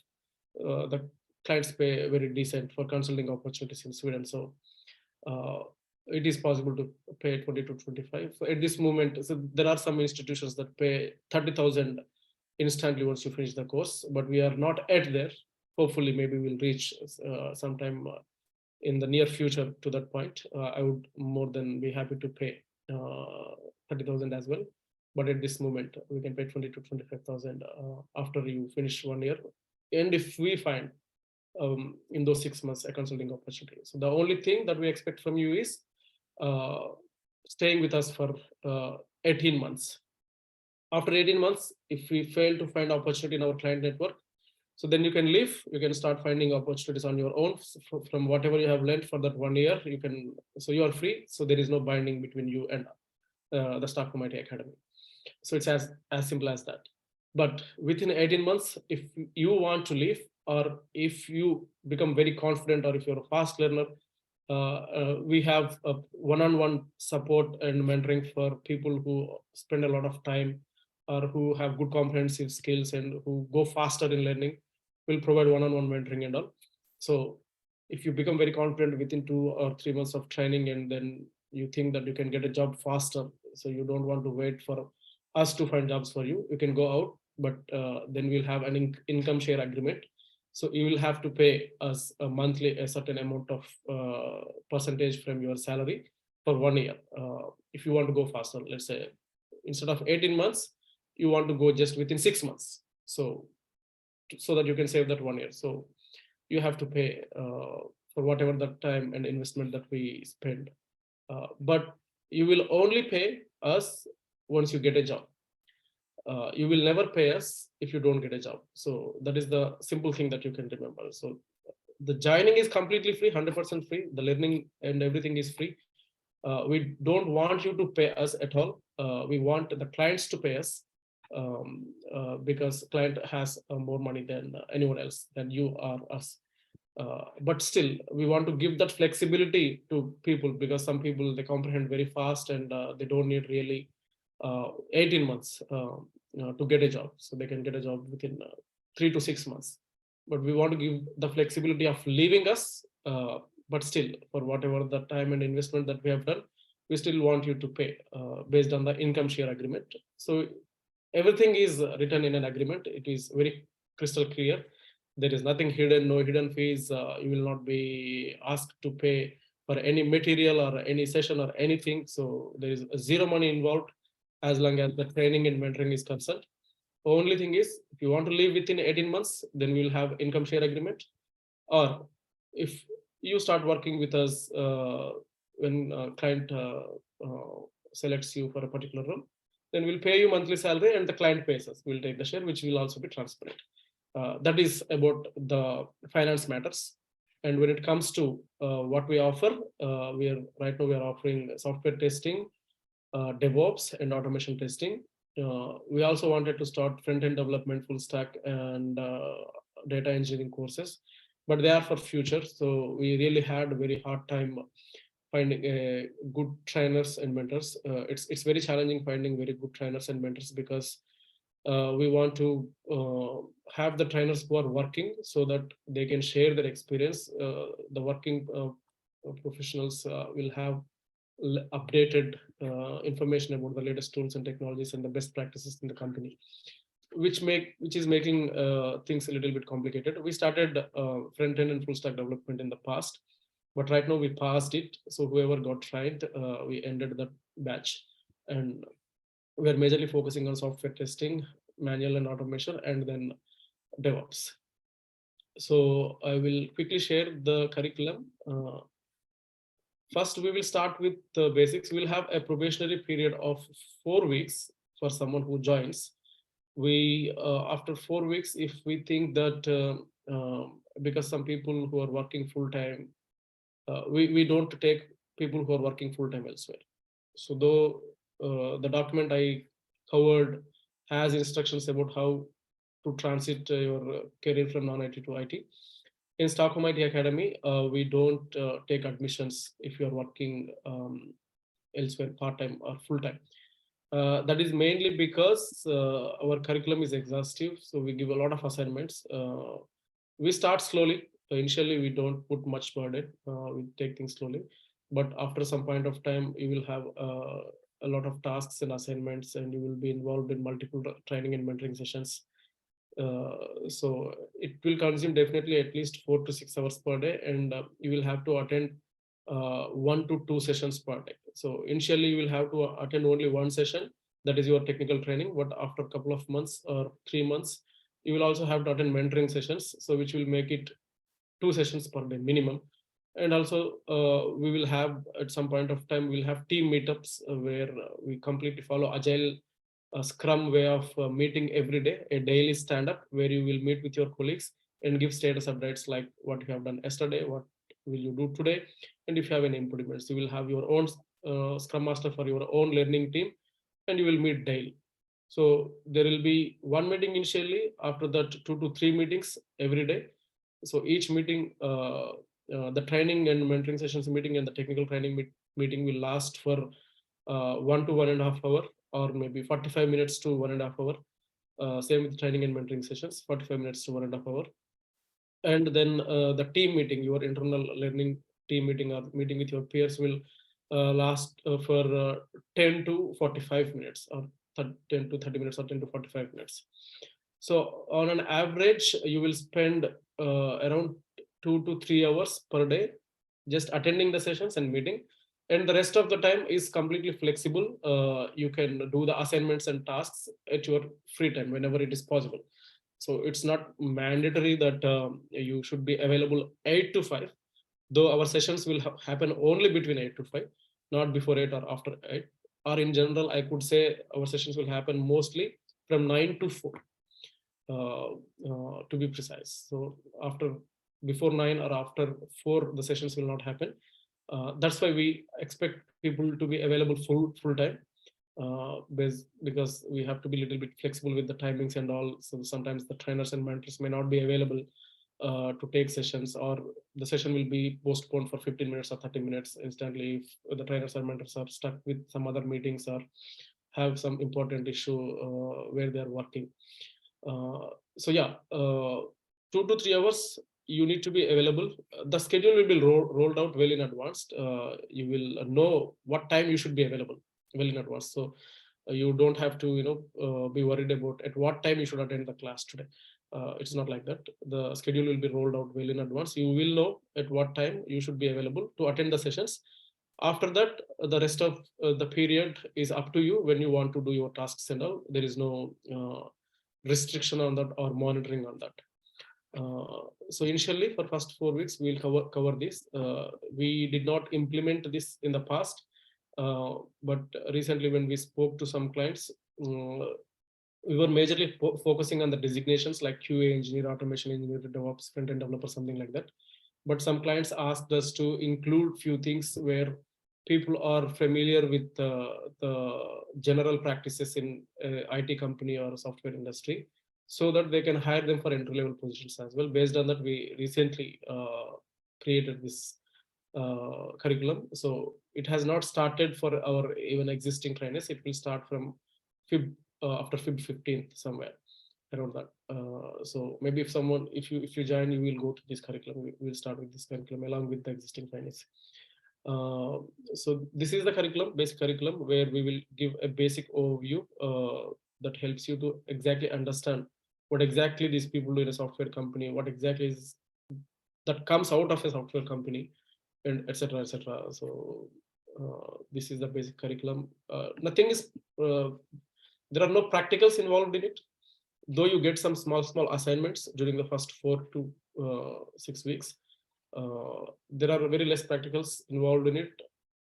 The clients pay very decent for consulting opportunities in Sweden. So it is possible to pay 20 to 25. So at this moment, so there are some institutions that pay 30,000 instantly once you finish the course, but we are not at there. Hopefully, maybe we'll reach sometime in the near future to that point, I would more than be happy to pay 30,000 as well. But at this moment, we can pay 20 to 25,000 after you finish 1 year. And if we find in those 6 months a consulting opportunity, so the only thing that we expect from you is uh, staying with us for 18 months. After 18 months, if we fail to find opportunity in our client network, so then you can leave, you can start finding opportunities on your own from whatever you have learned for that 1 year. You can, so you are free. So there is no binding between you and the Stockholm IT Academy. So it's as simple as that. But within 18 months, if you want to leave, or if you become very confident, or if you're a fast learner, we have a one-on-one support and mentoring for people who spend a lot of time or who have good comprehensive skills and who go faster in learning. We'll provide one-on-one mentoring and all. So if you become very confident within 2 or 3 months of training, and then you think that you can get a job faster, so you don't want to wait for us to find jobs for you, you can go out. But then we'll have an income share agreement. So you will have to pay us a monthly a certain amount of percentage from your salary for 1 year. If you want to go faster, let's say instead of 18 months, you want to go just within 6 months. So that you can save that 1 year. So you have to pay for whatever the time and investment that we spend. But you will only pay us once you get a job. You will never pay us if you don't get a job. So that is the simple thing that you can remember. So the joining is completely free, 100% free. The learning and everything is free. We don't want you to pay us at all. We want the clients to pay us, because client has more money than anyone else, than you or us. But still, we want to give that flexibility to people, because some people, they comprehend very fast, and they don't need really 18 months to get a job. So they can get a job within 3 to 6 months. But we want to give the flexibility of leaving us, but still, for whatever the time and investment that we have done, we still want you to pay based on the income share agreement. So everything is written in an agreement. It is very crystal clear. There is nothing hidden, no hidden fees. You will not be asked to pay for any material or any session or anything. So there is zero money involved as long as the training and mentoring is concerned. Only thing is, if you want to leave within 18 months, then we'll have income share agreement. Or if you start working with us when client selects you for a particular role, then we'll pay you monthly salary and the client pays us. We'll take the share, which will also be transparent. That is about the finance matters. And when it comes to what we offer, right now we are offering software testing, DevOps, and automation testing. We also wanted to start front-end development, full stack, and data engineering courses, but they are for future. So we really had a very hard time finding good trainers and mentors. It's very challenging finding very good trainers and mentors, because we want to have the trainers who are working, so that they can share their experience. The working professionals will have updated information about the latest tools and technologies and the best practices in the company, which is making things a little bit complicated. We started front end and full stack development in the past, but right now we passed it. So whoever got tried, we ended the batch, and we're majorly focusing on software testing, manual and automation, and then DevOps. So I will quickly share the curriculum. First, we will start with the basics. We'll have a probationary period of 4 weeks for someone who joins. We, after 4 weeks, if we think that, because some people who are working full time, we don't take people who are working full time elsewhere. So though the document I covered has instructions about how to transit your career from non-IT to IT. In Stockholm IT Academy, we don't take admissions if you're working elsewhere part-time or full-time. That is mainly because our curriculum is exhaustive, so we give a lot of assignments. We start slowly. Initially, we don't put much burden. We take things slowly, but after some point of time, you will have a lot of tasks and assignments, and you will be involved in multiple training and mentoring sessions. So it will consume definitely at least 4 to 6 hours per day, and you will have to attend 1 to 2 sessions per day. So initially you will have to attend only one session, that is your technical training. But after a couple of months or 3 months, you will also have to attend mentoring sessions, so which will make it 2 sessions per day minimum. And also we will have, at some point of time, we'll have team meetups where we completely follow agile scrum way of meeting every day, a daily stand up where you will meet with your colleagues and give status updates like what you have done yesterday, what will you do today, and if you have any improvements. You will have your own scrum master for your own learning team, and you will meet daily. So there will be one meeting initially, after that 2 to 3 meetings every day. So each meeting, the training and mentoring sessions meeting and the technical training meeting will last for 1 to 1.5 hour, or maybe 45 minutes to 1.5 hour. Same with training and mentoring sessions, 45 minutes to 1.5 hour. And then the team meeting, your internal learning team meeting or meeting with your peers, will last for 10 to 45 minutes, or 10 to 30 minutes, or 10 to 45 minutes. So on an average you will spend around 2 to 3 hours per day just attending the sessions and meeting, and the rest of the time is completely flexible. You can do the assignments and tasks at your free time whenever it is possible. So it's not mandatory that you should be available 8 to 5, though our sessions will happen only between 8 to 5, not before 8 or after 8. Or in general, I could say our sessions will happen mostly from 9 to 4, to be precise. So after, before 9 or after 4, the sessions will not happen. That's why we expect people to be available full time, because we have to be a little bit flexible with the timings and all. So sometimes the trainers and mentors may not be available to take sessions, or the session will be postponed for 15 minutes or 30 minutes instantly if the trainers or mentors are stuck with some other meetings or have some important issue where they are working. So yeah, 2 to 3 hours you need to be available. The schedule will be rolled out well in advance. You will know what time you should be available well in advance. So you don't have to be worried about at what time you should attend the class today. It's not like that. The schedule will be rolled out well in advance. You will know at what time you should be available to attend the sessions. After that, the rest of the period is up to you when you want to do your tasks and all. There is no restriction on that or monitoring on that. So initially for first 4 weeks we'll cover this. We did not implement this in the past, but recently when we spoke to some clients, we were majorly focusing on the designations like QA engineer, automation engineer, DevOps, front-end developer, something like that. But some clients asked us to include few things where people are familiar with the general practices in IT company or software industry, so that they can hire them for entry-level positions as well. Based on that, we recently created this curriculum. So it has not started for our even existing trainers. It will start from Feb, after Feb 15th, somewhere around that. So maybe if you join, you will go to this curriculum. We will start with this curriculum along with the existing trainees. Uh, so this is the curriculum, basic curriculum, where we will give a basic overview that helps you to exactly understand what exactly these people do in a software company, what exactly is that comes out of a software company, and etc etc. So this is the basic curriculum. Nothing is there are no practicals involved in it, though you get some small assignments during the first 4 to 6 weeks. There are very less practicals involved in it.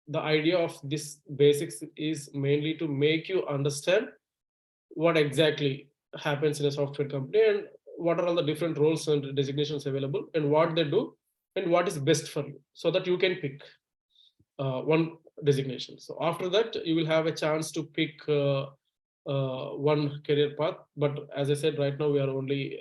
The idea of this basics is mainly to make you understand what exactly happens in a software company, and what are all the different roles and designations available, and what they do, and what is best for you, so that you can pick one designation. So after that, you will have a chance to pick one career path. But as I said, right now we are only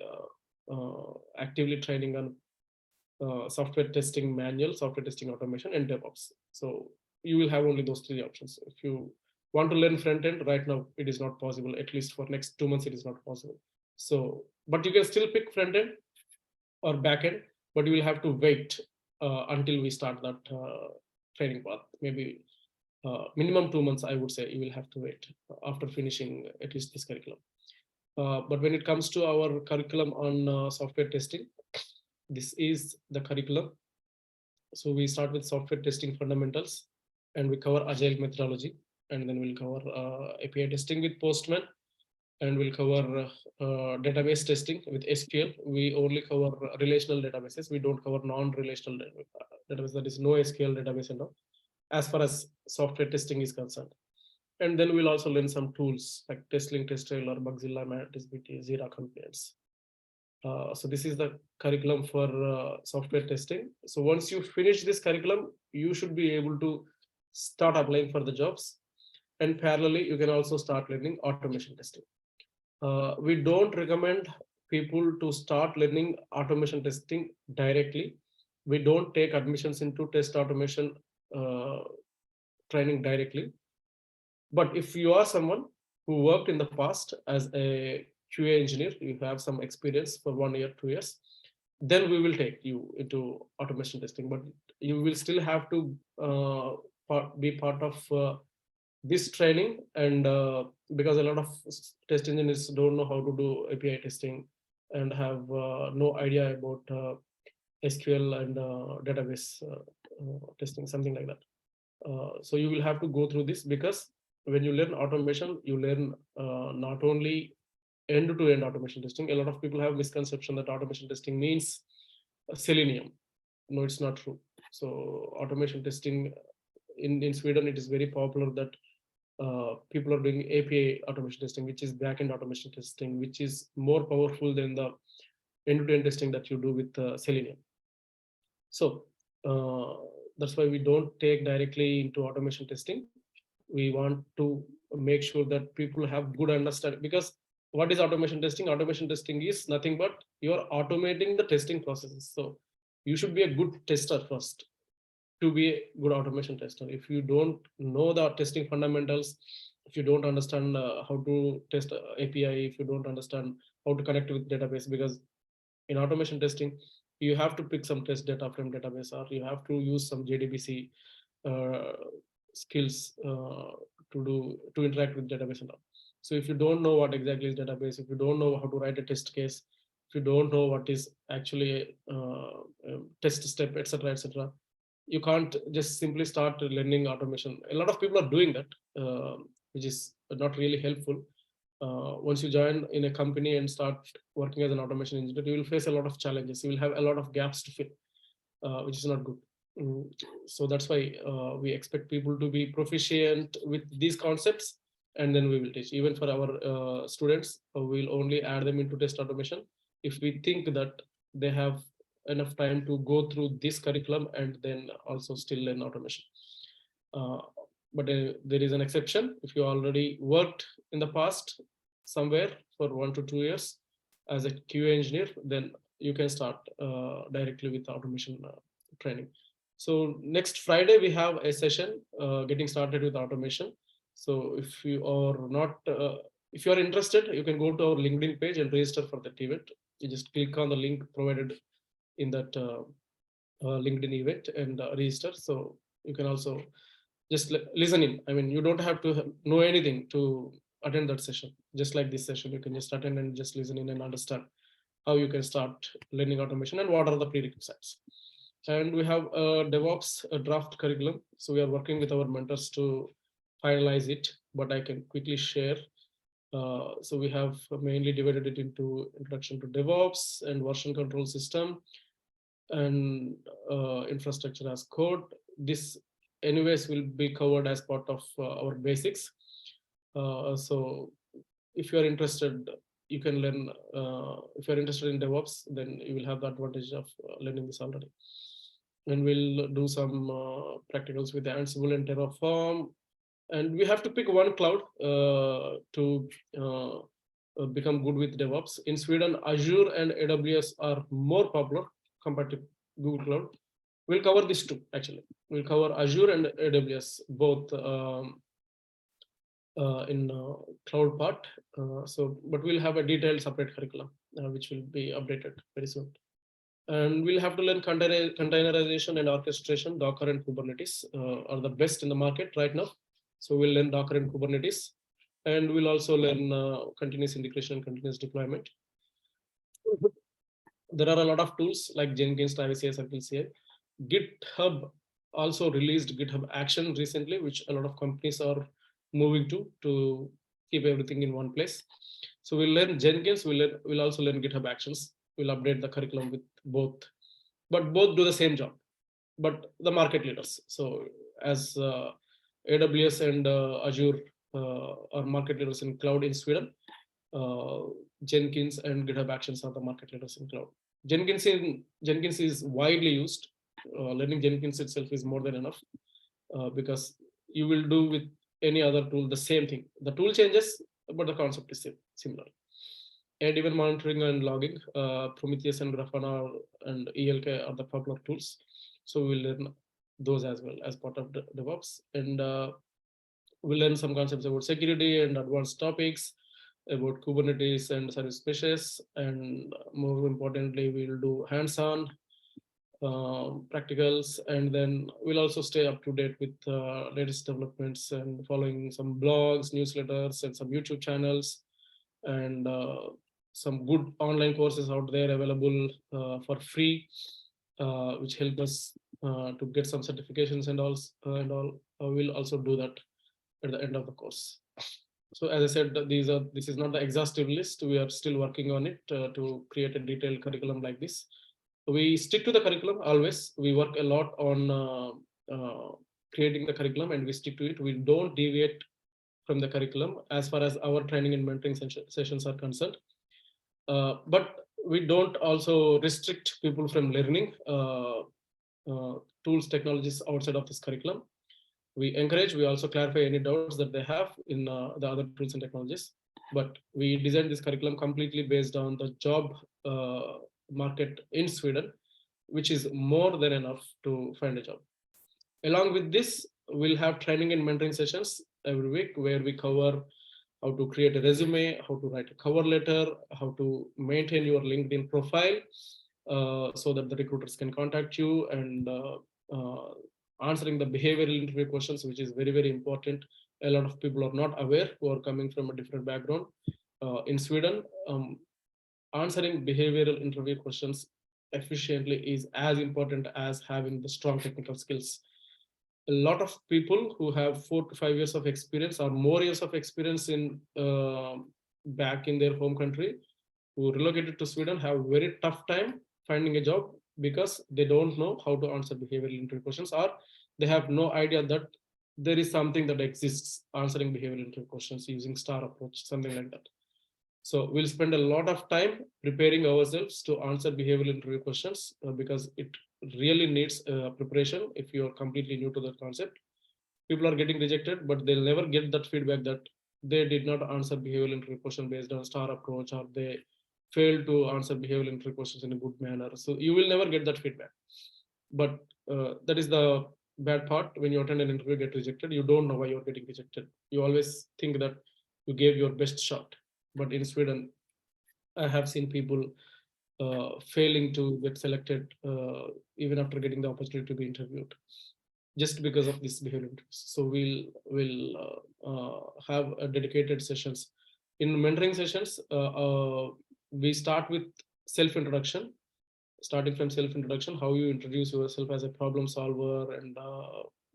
actively training on software testing manual, software testing automation, and DevOps. So you will have only those three options. If you want to learn front end, right now it is not possible. At least for next 2 months, it is not possible. So, but you can still pick front end or back end, but you will have to wait until we start that training path. Maybe minimum 2 months, I would say you will have to wait after finishing at least this curriculum. But when it comes to our curriculum on software testing, this is the curriculum. So we start with software testing fundamentals, and we cover agile methodology, and then we'll cover API testing with Postman, and we'll cover database testing with SQL. We only cover relational databases. We don't cover non-relational database, that is no SQL database and all, as far as software testing is concerned. And then we'll also learn some tools like TestLink, TestTrailer, Bugzilla, ManTestBT, Jira Confluence. So this is the curriculum for software testing. So once you finish this curriculum, you should be able to start applying for the jobs. And parallelly, you can also start learning automation testing. We don't recommend people to start learning automation testing directly. We don't take admissions into test automation uh, training directly. But if you are someone who worked in the past as a QA engineer, you have some experience for 1 year, 2 years, then we will take you into automation testing. But you will still have to be part of this training, and because a lot of test engineers don't know how to do API testing and have no idea about SQL and database testing, something like that. So you will have to go through this, because when you learn automation, you learn not only end-to-end automation testing. A lot of people have misconception that automation testing means Selenium. No, it's not true. So automation testing in Sweden, it is very popular that people are doing API automation testing, which is backend automation testing, which is more powerful than the end-to-end testing that you do with Selenium. So that's why we don't take directly into automation testing. We want to make sure that people have good understanding, because what is automation testing? Automation testing is nothing but you're automating the testing processes. So you should be a good tester first to be a good automation tester. If you don't know the testing fundamentals, if you don't understand how to test API, if you don't understand how to connect with database, because in automation testing, you have to pick some test data from database, or you have to use some JDBC uh, skills to interact with database and all. So if you don't know what exactly is database, if you don't know how to write a test case, if you don't know what is actually test step, etc., etc., you can't just simply start learning automation. A lot of people are doing that, which is not really helpful. Once you join in a company and start working as an automation engineer, you will face a lot of challenges. You will have a lot of gaps to fill, which is not good. So that's why we expect people to be proficient with these concepts, and then we will teach. Even for our students, we'll only add them into test automation if we think that they have enough time to go through this curriculum and then also still learn automation. But there is an exception. If you already worked in the past somewhere for 1 to 2 years as a QA engineer, then you can start directly with automation training. So next Friday we have a session getting started with automation. So if you are not, if you are interested, you can go to our LinkedIn page and register for that event. You just click on the link provided in that LinkedIn event and register. So you can also just listen in. I mean, you don't have to know anything to attend that session. Just like this session, you can just attend and just listen in and understand how you can start learning automation and what are the prerequisites. And we have a DevOps draft curriculum. So we are working with our mentors to finalize it, but I can quickly share. So we have mainly divided it into introduction to DevOps and version control system and infrastructure as code. This anyways will be covered as part of our basics. So if you are interested, you can learn. If you are interested in DevOps, then you will have the advantage of learning this already. And we'll do some practicals with Ansible and Terraform. And we have to pick one cloud to become good with DevOps. In Sweden, Azure and AWS are more popular compared to Google Cloud. We'll cover these two actually. We'll cover Azure and AWS both in cloud part. But we'll have a detailed separate curriculum which will be updated very soon. And we'll have to learn containerization and orchestration. Docker and Kubernetes are the best in the market right now. So we'll learn Docker and Kubernetes. And we'll also learn continuous integration and continuous deployment. There are a lot of tools like Jenkins, Travis CI, Circle CI. GitHub also released GitHub Action recently, which a lot of companies are moving to keep everything in one place. So we'll learn Jenkins, we'll also learn GitHub Actions. We'll update the curriculum with both, but both do the same job, but the market leaders. So as AWS and Azure are market leaders in cloud in Sweden, uh, Jenkins and GitHub Actions are the market leaders in cloud. Jenkins is widely used. Learning Jenkins itself is more than enough, because you will do with any other tool the same thing. The tool changes, but the concept is similar. And even monitoring and logging, Prometheus and Grafana and ELK are the popular tools. So we'll learn those as well as part of the DevOps. And we'll learn some concepts about security and advanced topics about Kubernetes and service meshes. And more importantly, we'll do hands-on practicals, and then we'll also stay up to date with latest developments and following some blogs, newsletters, and some YouTube channels, and some good online courses out there available for free, which help us to get some certifications and all. We'll also do that at the end of the course. So as I said, this is not the exhaustive list. We are still working on it to create a detailed curriculum like this. We stick to the curriculum always. We work a lot on creating the curriculum, and we stick to it. We don't deviate from the curriculum as far as our training and mentoring sessions are concerned. But we don't also restrict people from learning tools, technologies outside of this curriculum. We encourage, we also clarify any doubts that they have in the other tools and technologies. But we designed this curriculum completely based on the job market in Sweden, which is more than enough to find a job. Along with this, we'll have training and mentoring sessions every week where we cover how to create a resume, how to write a cover letter, how to maintain your LinkedIn profile so that the recruiters can contact you, and answering the behavioral interview questions, which is very, very important. A lot of people are not aware who are coming from a different background. In Sweden, answering behavioral interview questions efficiently is as important as having the strong technical skills. A lot of people who have 4 to 5 years of experience or more years of experience in back in their home country, who relocated to Sweden, have very tough time finding a job because they don't know how to answer behavioral interview questions, or they have no idea that there is something that exists answering behavioral interview questions using STAR approach, something like that. So we'll spend a lot of time preparing ourselves to answer behavioral interview questions because it really needs preparation if you are completely new to that concept. People are getting rejected, but they'll never get that feedback that they did not answer behavioral interview question based on STAR approach, or they failed to answer behavioral interview questions in a good manner. So you will never get that feedback. But that is the bad part. When you attend an interview, get rejected, you don't know why you're getting rejected. You always think that you gave your best shot. But in Sweden, I have seen people failing to get selected even after getting the opportunity to be interviewed, just because of this behavior. So we'll have a dedicated sessions. In mentoring sessions, we start with self introduction. Starting from self introduction, how you introduce yourself as a problem solver, and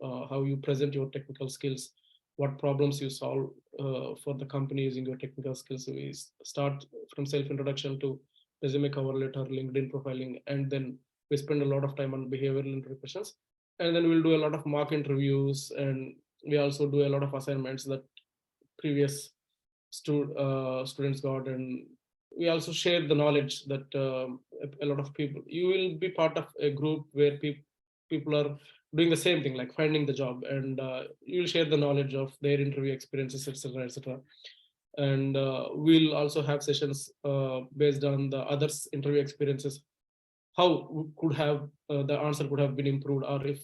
how you present your technical skills, what problems you solve for the company using your technical skills. So we start from self introduction to resume, cover letter, LinkedIn profiling, and then we spend a lot of time on behavioral interview questions. And then we'll do a lot of mock interviews, and we also do a lot of assignments that previous students got. And we also share the knowledge that a lot of people, you will be part of a group where people are doing the same thing, like finding the job, and you'll share the knowledge of their interview experiences, etc., etc. And we'll also have sessions based on the others interview experiences, how could have the answer could have been improved, or if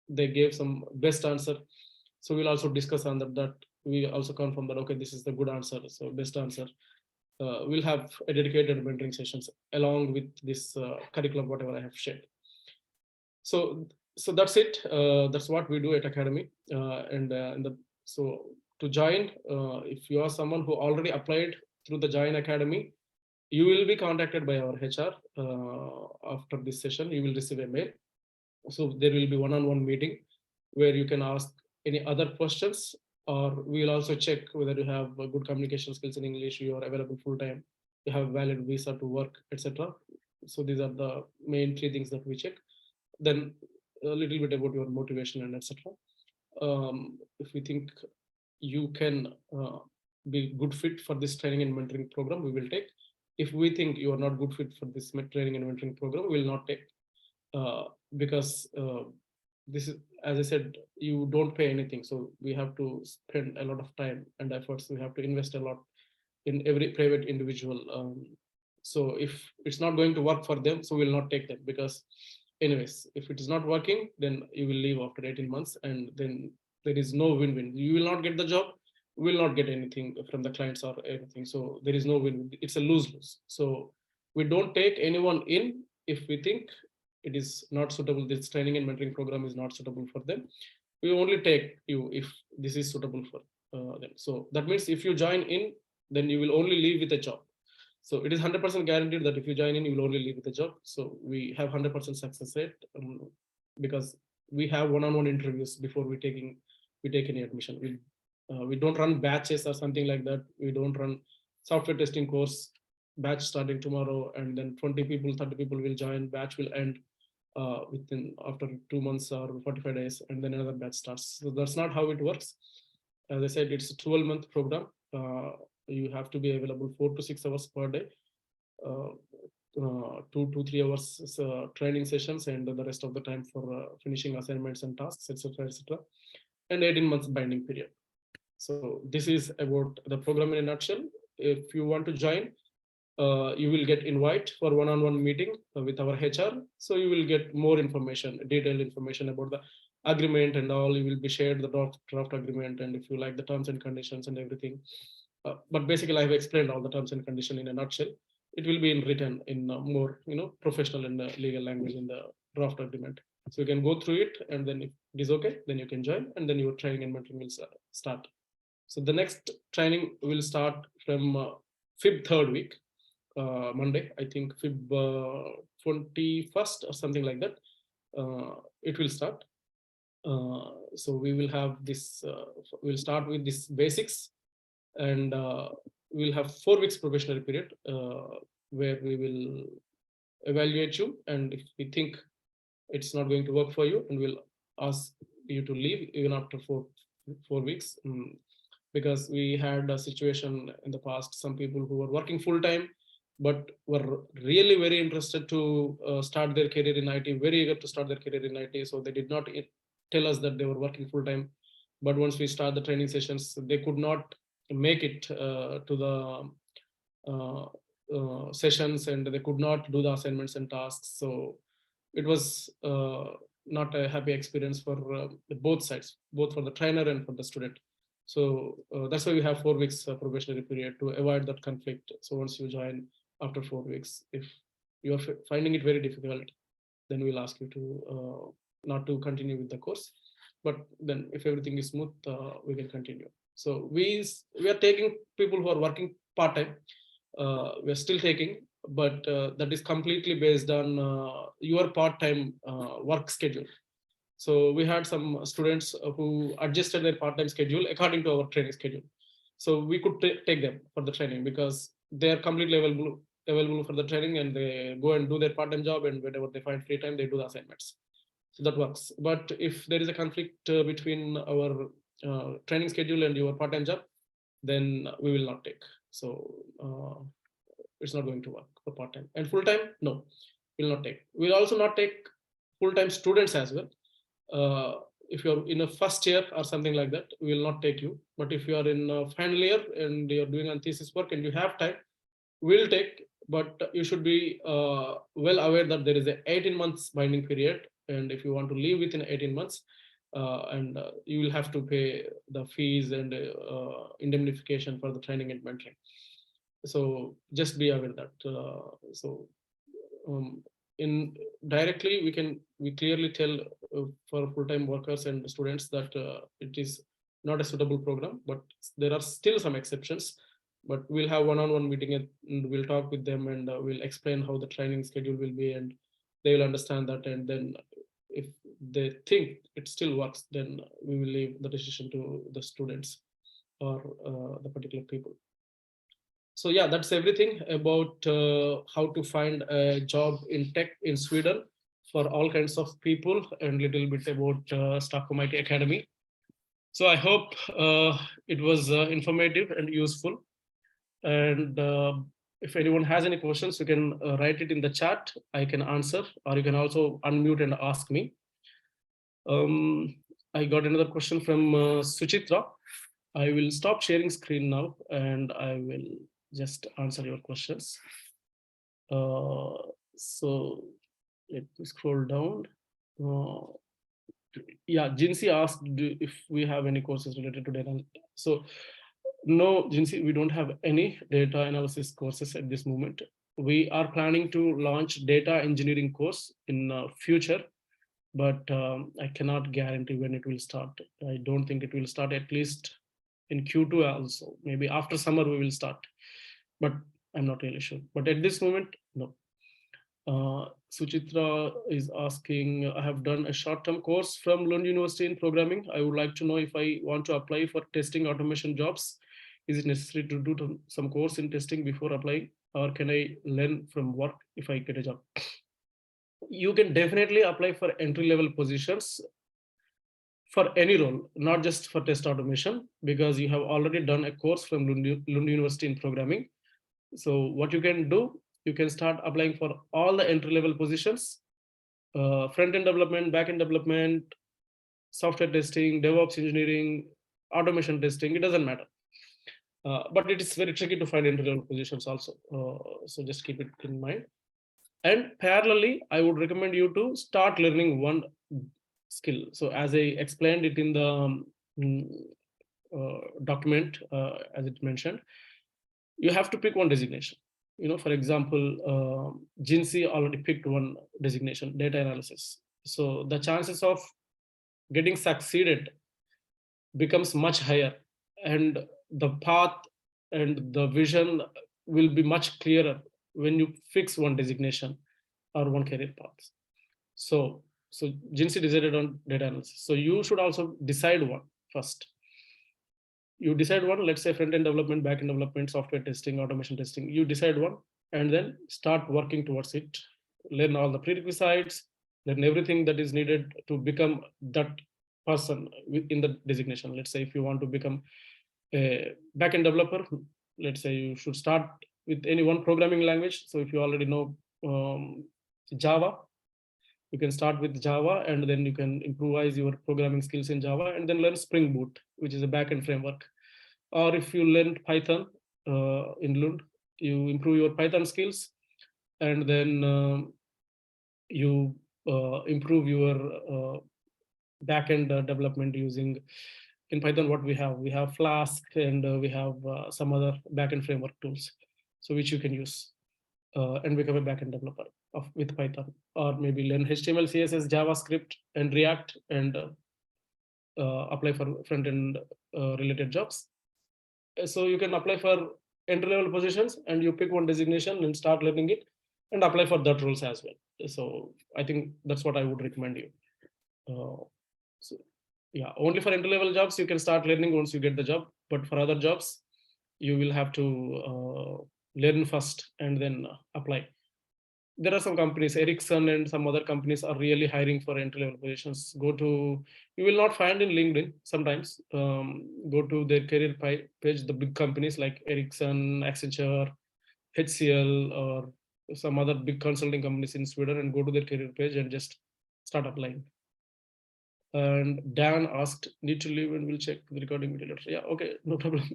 they gave some best answer. So we'll also discuss on that we also confirm that okay, this is the good answer, so best answer. We'll have a dedicated mentoring sessions along with this curriculum whatever I have shared. So that's it. That's what we do at Academy. And so to join, if you are someone who already applied through the Join Academy, you will be contacted by our HR after this session. You will receive a mail. So there will be one-on-one meeting where you can ask any other questions, or we will also check whether you have good communication skills in English, you are available full time, you have valid visa to work, etc. So these are the main three things that we check. Then a little bit about your motivation and etc. If we think you can be good fit for this training and mentoring program, we will take. If we think you are not good fit for this training and mentoring program, we will not take, because this is, as I said, you don't pay anything, so we have to spend a lot of time and efforts. We have to invest a lot in every private individual. So if it's not going to work for them, so we'll not take them, because anyways, if it is not working, then you will leave after 18 months, and then there is no win-win. You will not get the job, will not get anything from the clients or anything. So there is no win. It's a lose-lose. So we don't take anyone in if we think it is not suitable. This training and mentoring program is not suitable for them. We only take you if this is suitable for them. So that means if you join in, then you will only leave with a job. So it is 100% guaranteed that if you join in, you will only leave with a job. So we have 100% success rate, because we have one-on-one interviews before we take any admission. We don't run batches or something like that. We don't run software testing course batch starting tomorrow, and then 20 people, 30 people will join. Batch will end within after 2 months or 45 days, and then another batch starts. So that's not how it works. As I said, it's a 12-month program. You have to be available 4 to 6 hours per day, 2 to 3 hours training sessions, and the rest of the time for finishing assignments and tasks, etc., etc. And 18 months binding period. So this is about the program in a nutshell. If you want to join, you will get invite for one-on-one meeting with our HR. So you will get more information, detailed information about the agreement and all. You will be shared the draft agreement, and if you like the terms and conditions and everything. But basically, I have explained all the terms and conditions in a nutshell. It will be in written in more, professional and legal language in the draft agreement. So you can go through it, and then if it is okay, then you can join, and then your training and mentoring will start. So the next training will start from Feb third week, Monday, I think Feb 21st or something like that. It will start. So we will have this. We'll start with this basics, and we'll have 4 weeks probationary period where we will evaluate you, and if we think it's not going to work for you, and we'll ask you to leave even after four weeks. Because we had a situation in the past, some people who were working full time but were really very interested to start their career in IT, very eager to start their career in IT. So they did not tell us that they were working full time. But once we start the training sessions, they could not make it to the sessions, and they could not do the assignments and tasks. So it was not a happy experience for both sides, both for the trainer and for the student. So that's why we have 4 weeks probationary period to avoid that conflict. So once you join after 4 weeks, if you are finding it very difficult, then we'll ask you to not to continue with the course. But then if everything is smooth, we can continue. So we are taking people who are working part-time. We are still taking, but that is completely based on your part-time work schedule. So we had some students who adjusted their part-time schedule according to our training schedule. So we could take them for the training because they are completely available for the training, and they go and do their part-time job, and whenever they find free time, they do the assignments. So that works. But if there is a conflict between our training schedule and your part-time job, then we will not take. So it's not going to work for part-time. And full-time, no, will not take. We'll also not take full-time students as well. If you're in a first year or something like that, we will not take you. But if you are in a final year and you're doing a thesis work and you have time, we'll take. But you should be well aware that there is a 18 months binding period, and if you want to leave within 18 months, and you will have to pay the fees and indemnification for the training and mentoring. So just be aware that. In directly, we clearly tell for full-time workers and students that it is not a suitable program, but there are still some exceptions. But we'll have one-on-one meeting and we'll talk with them, and we'll explain how the training schedule will be, and they will understand that. And then if they think it still works, then we will leave the decision to the students or the particular people. So yeah, that's everything about how to find a job in tech in Sweden for all kinds of people, and little bit about Stockholm IT Academy. So I hope it was informative and useful. And if anyone has any questions, you can write it in the chat. I can answer, or you can also unmute and ask me. I got another question from Suchitra. I will stop sharing screen now, and I will just answer your questions. So let me scroll down. Yeah, Jinsi asked if we have any courses related to data. So no, Jinsi, we don't have any data analysis courses at this moment. We are planning to launch data engineering course in future, but I cannot guarantee when it will start. I don't think it will start, at least in Q2 also. Maybe after summer we will start, but I'm not really sure. But at this moment, no. Suchitra is asking, I have done a short-term course from Lund University in programming. I would like to know if I want to apply for testing automation jobs. Is it necessary to do some course in testing before applying, or can I learn from work if I get a job? You can definitely apply for entry-level positions for any role, not just for test automation, because you have already done a course from Lund University in programming. So what you can do, you can start applying for all the entry-level positions, front-end development, back-end development, software testing, DevOps engineering, automation testing, it doesn't matter. But it is very tricky to find entry-level positions also. So just keep it in mind. And parallelly, I would recommend you to start learning one skill. So as I explained it in the document, as it mentioned, you have to pick one designation. For example, Jinsi already picked one designation, data analysis. So the chances of getting succeeded becomes much higher, and the path and the vision will be much clearer when you fix one designation or one career path. So Jinsi decided on data analysis. So you should also decide one first. You decide one, let's say front-end development, back-end development, software testing, automation testing. You decide one, and then start working towards it. Learn all the prerequisites, learn everything that is needed to become that person in the designation. Let's say if you want to become a back-end developer, let's say you should start with any one programming language. So if you already know Java, you can start with Java, and then you can improvise your programming skills in Java, and then learn Spring Boot, which is a backend framework. Or if you learn Python in Lund, you improve your Python skills, and then you improve your backend development using in Python. What we have Flask, and we have some other backend framework tools, so which you can use and become a backend developer with Python, or maybe learn HTML, CSS, JavaScript, and React, and apply for front-end related jobs. So you can apply for entry-level positions, and you pick one designation and start learning it, and apply for that roles as well. So I think that's what I would recommend you. So yeah, only for entry-level jobs you can start learning once you get the job, but for other jobs you will have to learn first and then apply. There are some companies, Ericsson and some other companies are really hiring for entry-level positions. You will not find in LinkedIn sometimes. Go to their career page, the big companies like Ericsson, Accenture, HCL, or some other big consulting companies in Sweden, and go to their career page and just start applying. And Dan asked, need to leave and we'll check the recording video later. Yeah, okay, no problem.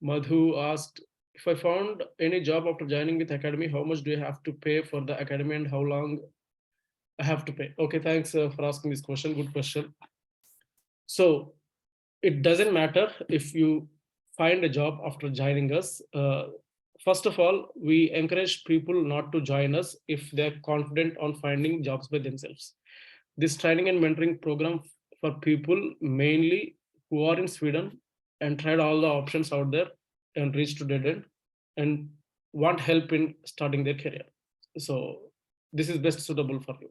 Madhu asked, if I found any job after joining with Academy, how much do you have to pay for the Academy and how long I have to pay? Okay, thanks for asking this question. Good question. So it doesn't matter if you find a job after joining us. First of all, we encourage people not to join us if they're confident on finding jobs by themselves. This training and mentoring program for people mainly who are in Sweden and tried all the options out there and reached to dead end and want help in starting their career. So this is best suitable for you.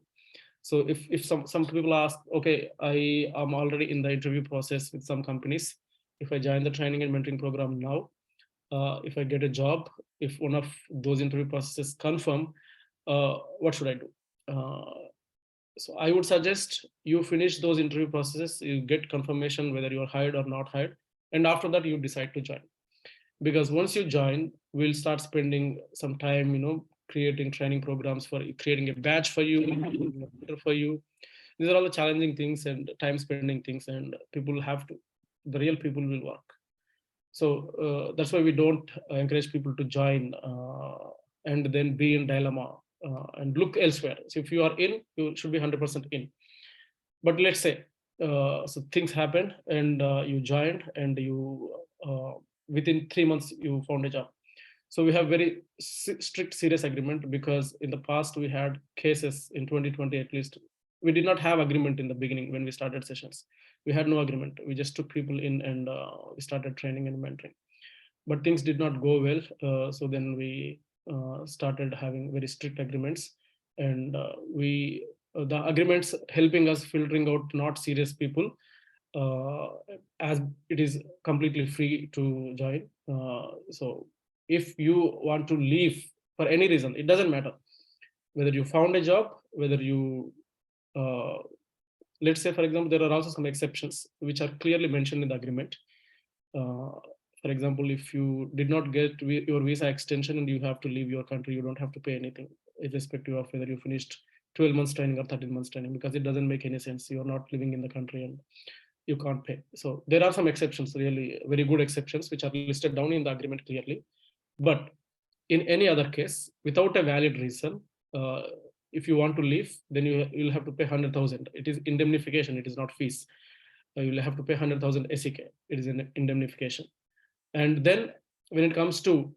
So if some people ask, okay, I am already in the interview process with some companies. If I join the training and mentoring program now, if I get a job, if one of those interview processes confirm, what should I do? So I would suggest you finish those interview processes, you get confirmation whether you're hired or not hired, and after that you decide to join. Because once you join, we'll start spending some time, creating training programs for you, creating a badge for you, for you. These are all the challenging things and time spending things, and people have to, the real people will work. So that's why we don't encourage people to join and then be in dilemma and look elsewhere. So if you are in, you should be 100% in. But let's say so things happened and you joined and you within 3 months you found a job. So we have very strict serious agreement, because in the past we had cases in 2020 at least. We did not have agreement in the beginning when we started sessions. We had no agreement. We just took people in and we started training and mentoring. But things did not go well. So then we started having very strict agreements, and we the agreements helping us filtering out not serious people, uh, as it is completely free to join. So if you want to leave for any reason, it doesn't matter whether you found a job, whether you uh, let's say, for example, there are also some exceptions which are clearly mentioned in the agreement. uh, for example, if you did not get your visa extension and you have to leave your country, you don't have to pay anything, irrespective of whether you finished 12 months training or 13 months training, because it doesn't make any sense. You're not living in the country and you can't pay. So there are some exceptions, really very good exceptions, which are listed down in the agreement clearly. But in any other case, without a valid reason, uh, if you want to leave, then you'll have to pay 100,000. It is indemnification, it is not fees. You'll have to pay 100,000 SEK. It is an indemnification. And then when it comes to,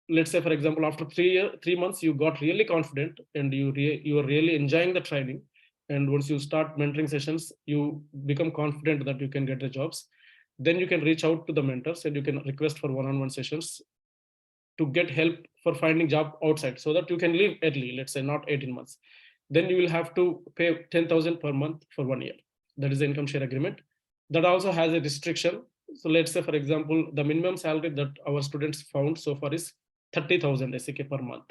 let's say, for example, after 3 months, you got really confident and you are really enjoying the training. And once you start mentoring sessions, you become confident that you can get the jobs. Then you can reach out to the mentors and you can request for one-on-one sessions to get help for finding job outside, so that you can leave early, let's say not 18 months. Then you will have to pay 10,000 per month for 1 year. That is the income share agreement. That also has a restriction. So let's say, for example, the minimum salary that our students found so far is 30,000 SEK per month.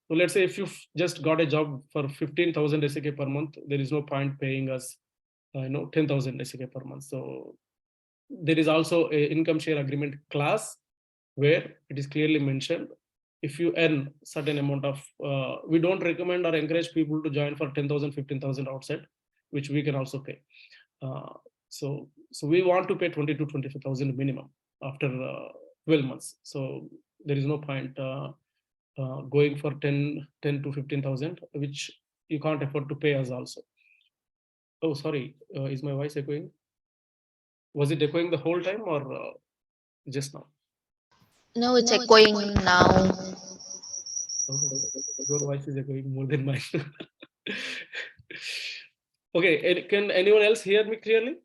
So let's say if you just got a job for 15,000 SEK per month, there is no point paying us 10,000 SEK per month. So there is also a income share agreement class where it is clearly mentioned, if you earn certain amount of, we don't recommend or encourage people to join for 10,000, 15,000 outside, which we can also pay. Uh, so we want to pay 20 to 25,000 minimum after 12 months. So there is no point going for 10 to 15,000, which you can't afford to pay us also. Oh, sorry, is my voice echoing? Was it echoing the whole time or just now? No, it's echoing now. Oh, your voice is echoing more than mine. Okay, can anyone else hear me clearly?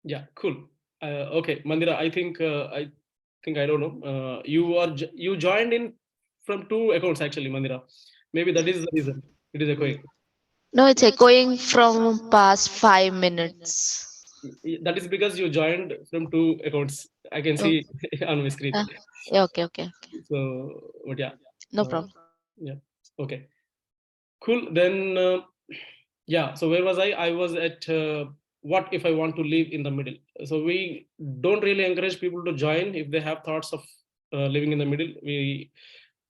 Yeah, cool. Okay, Mandira, I think I don't know. You joined in from two accounts actually, Mandira. Maybe that is the reason it is echoing. No, it's echoing from past 5 minutes. That is because you joined from two accounts. I can Oh, see on my screen. yeah, okay, okay, okay. So, but yeah, No uh, problem. yeah, okay, cool. Then, yeah. So where was I? I was at what if I want to live in the middle. So we don't really encourage people to join if they have thoughts of living in the middle. We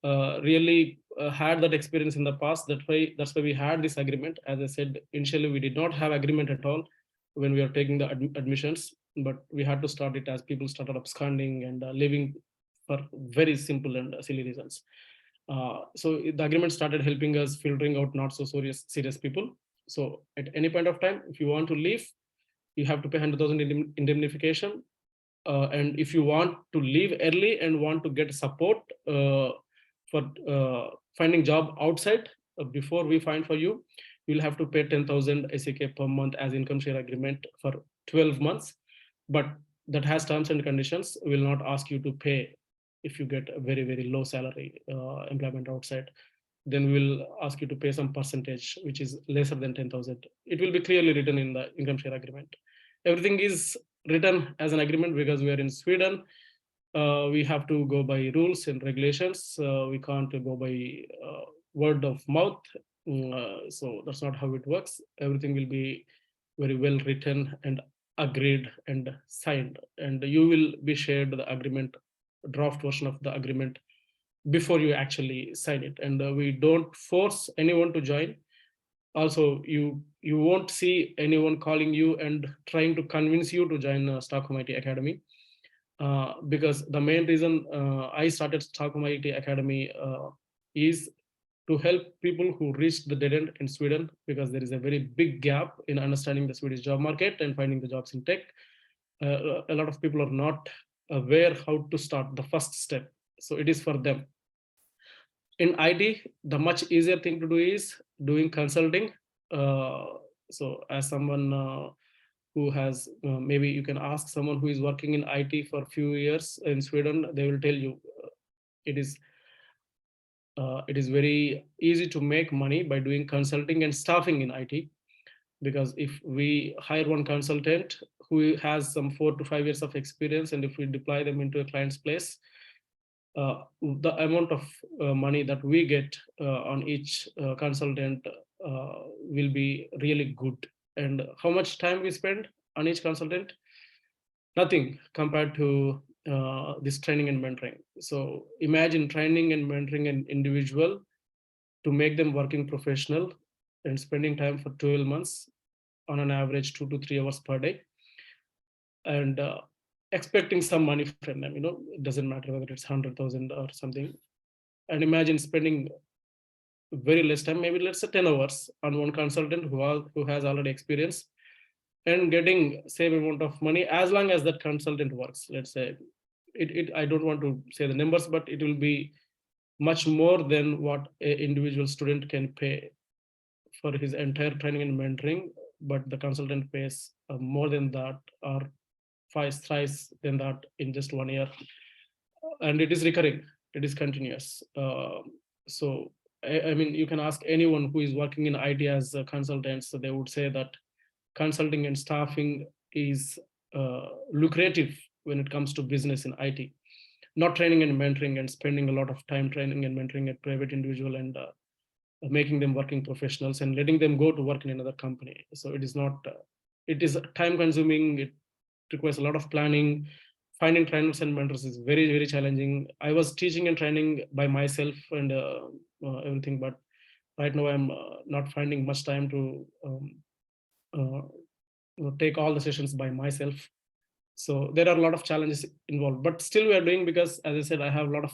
really had that experience in the past. That's why we had this agreement. As I said initially, we did not have agreement at all when we are taking the admissions, but we had to start it as people started absconding and living for very simple and silly reasons. So the agreement started helping us filtering out not so serious people. So at any point of time, if you want to leave, you have to pay 100,000 indemnification. And if you want to leave early and want to get support for finding job outside before we find for you, you'll have to pay 10,000 SEK per month as income share agreement for 12 months, but that has terms and conditions. Will not ask you to pay if you get a very, very low salary employment outside. Then we will ask you to pay some percentage, which is lesser than 10,000. It will be clearly written in the income share agreement. Everything is written as an agreement because we are in Sweden. We have to go by rules and regulations. We can't go by word of mouth. So that's not how it works. Everything will be very well written and agreed and signed. And you will be shared the agreement, draft version of the agreement before you actually sign it. And we don't force anyone to join. Also, you won't see anyone calling you and trying to convince you to join Stockholm IT Academy. Because the main reason I started Stockholm IT Academy is to help people who reached the dead end in Sweden, because there is a very big gap in understanding the Swedish job market and finding the jobs in tech. A lot of people are not aware how to start the first step. So it is for them. In IT, the much easier thing to do is doing consulting. So as someone who has, maybe you can ask someone who is working in IT for a few years in Sweden, they will tell you it is very easy to make money by doing consulting and staffing in IT. Because if we hire one consultant who has some 4 to 5 years of experience, and if we deploy them into a client's place, the amount of money that we get on each consultant will be really good. And how much time we spend on each consultant? Nothing compared to this training and mentoring. So imagine training and mentoring an individual to make them working professional and spending time for 12 months on an average 2 to 3 hours per day, and expecting some money from them. It doesn't matter whether it's 100,000 or something. And imagine spending very less time, maybe let's say 10 hours on one consultant who has already experience, and getting same amount of money as long as that consultant works. Let's say I don't want to say the numbers, but it will be much more than what an individual student can pay for his entire training and mentoring. But the consultant pays more than that, or thrice than that in just 1 year. And it is recurring, it is continuous. So I mean, you can ask anyone who is working in IT as a consultant, so they would say that consulting and staffing is lucrative when it comes to business in IT. Not training and mentoring and spending a lot of time training and mentoring a private individual and making them working professionals and letting them go to work in another company. So it is not, it is time consuming. It requires a lot of planning. Finding trainers and mentors is very, very challenging. I was teaching and training by myself and everything, but right now I'm not finding much time to take all the sessions by myself. So there are a lot of challenges involved, but still we are doing, because as I said, I have a lot of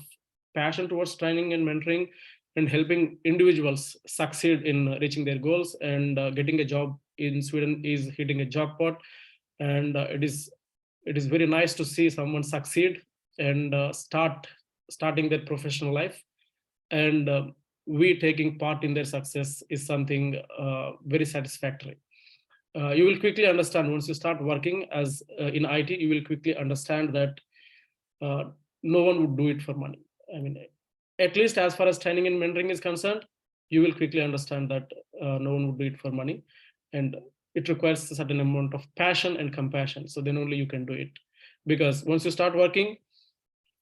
passion towards training and mentoring and helping individuals succeed in reaching their goals. And getting a job in Sweden is hitting a jackpot. And it is very nice to see someone succeed and starting their professional life. And we taking part in their success is something very satisfactory. You will quickly understand once you start working as in IT, you will quickly understand that no one would do it for money. I mean, at least as far as training and mentoring is concerned, you will quickly understand that no one would do it for money. And it requires a certain amount of passion and compassion. So then only you can do it. Because once you start working,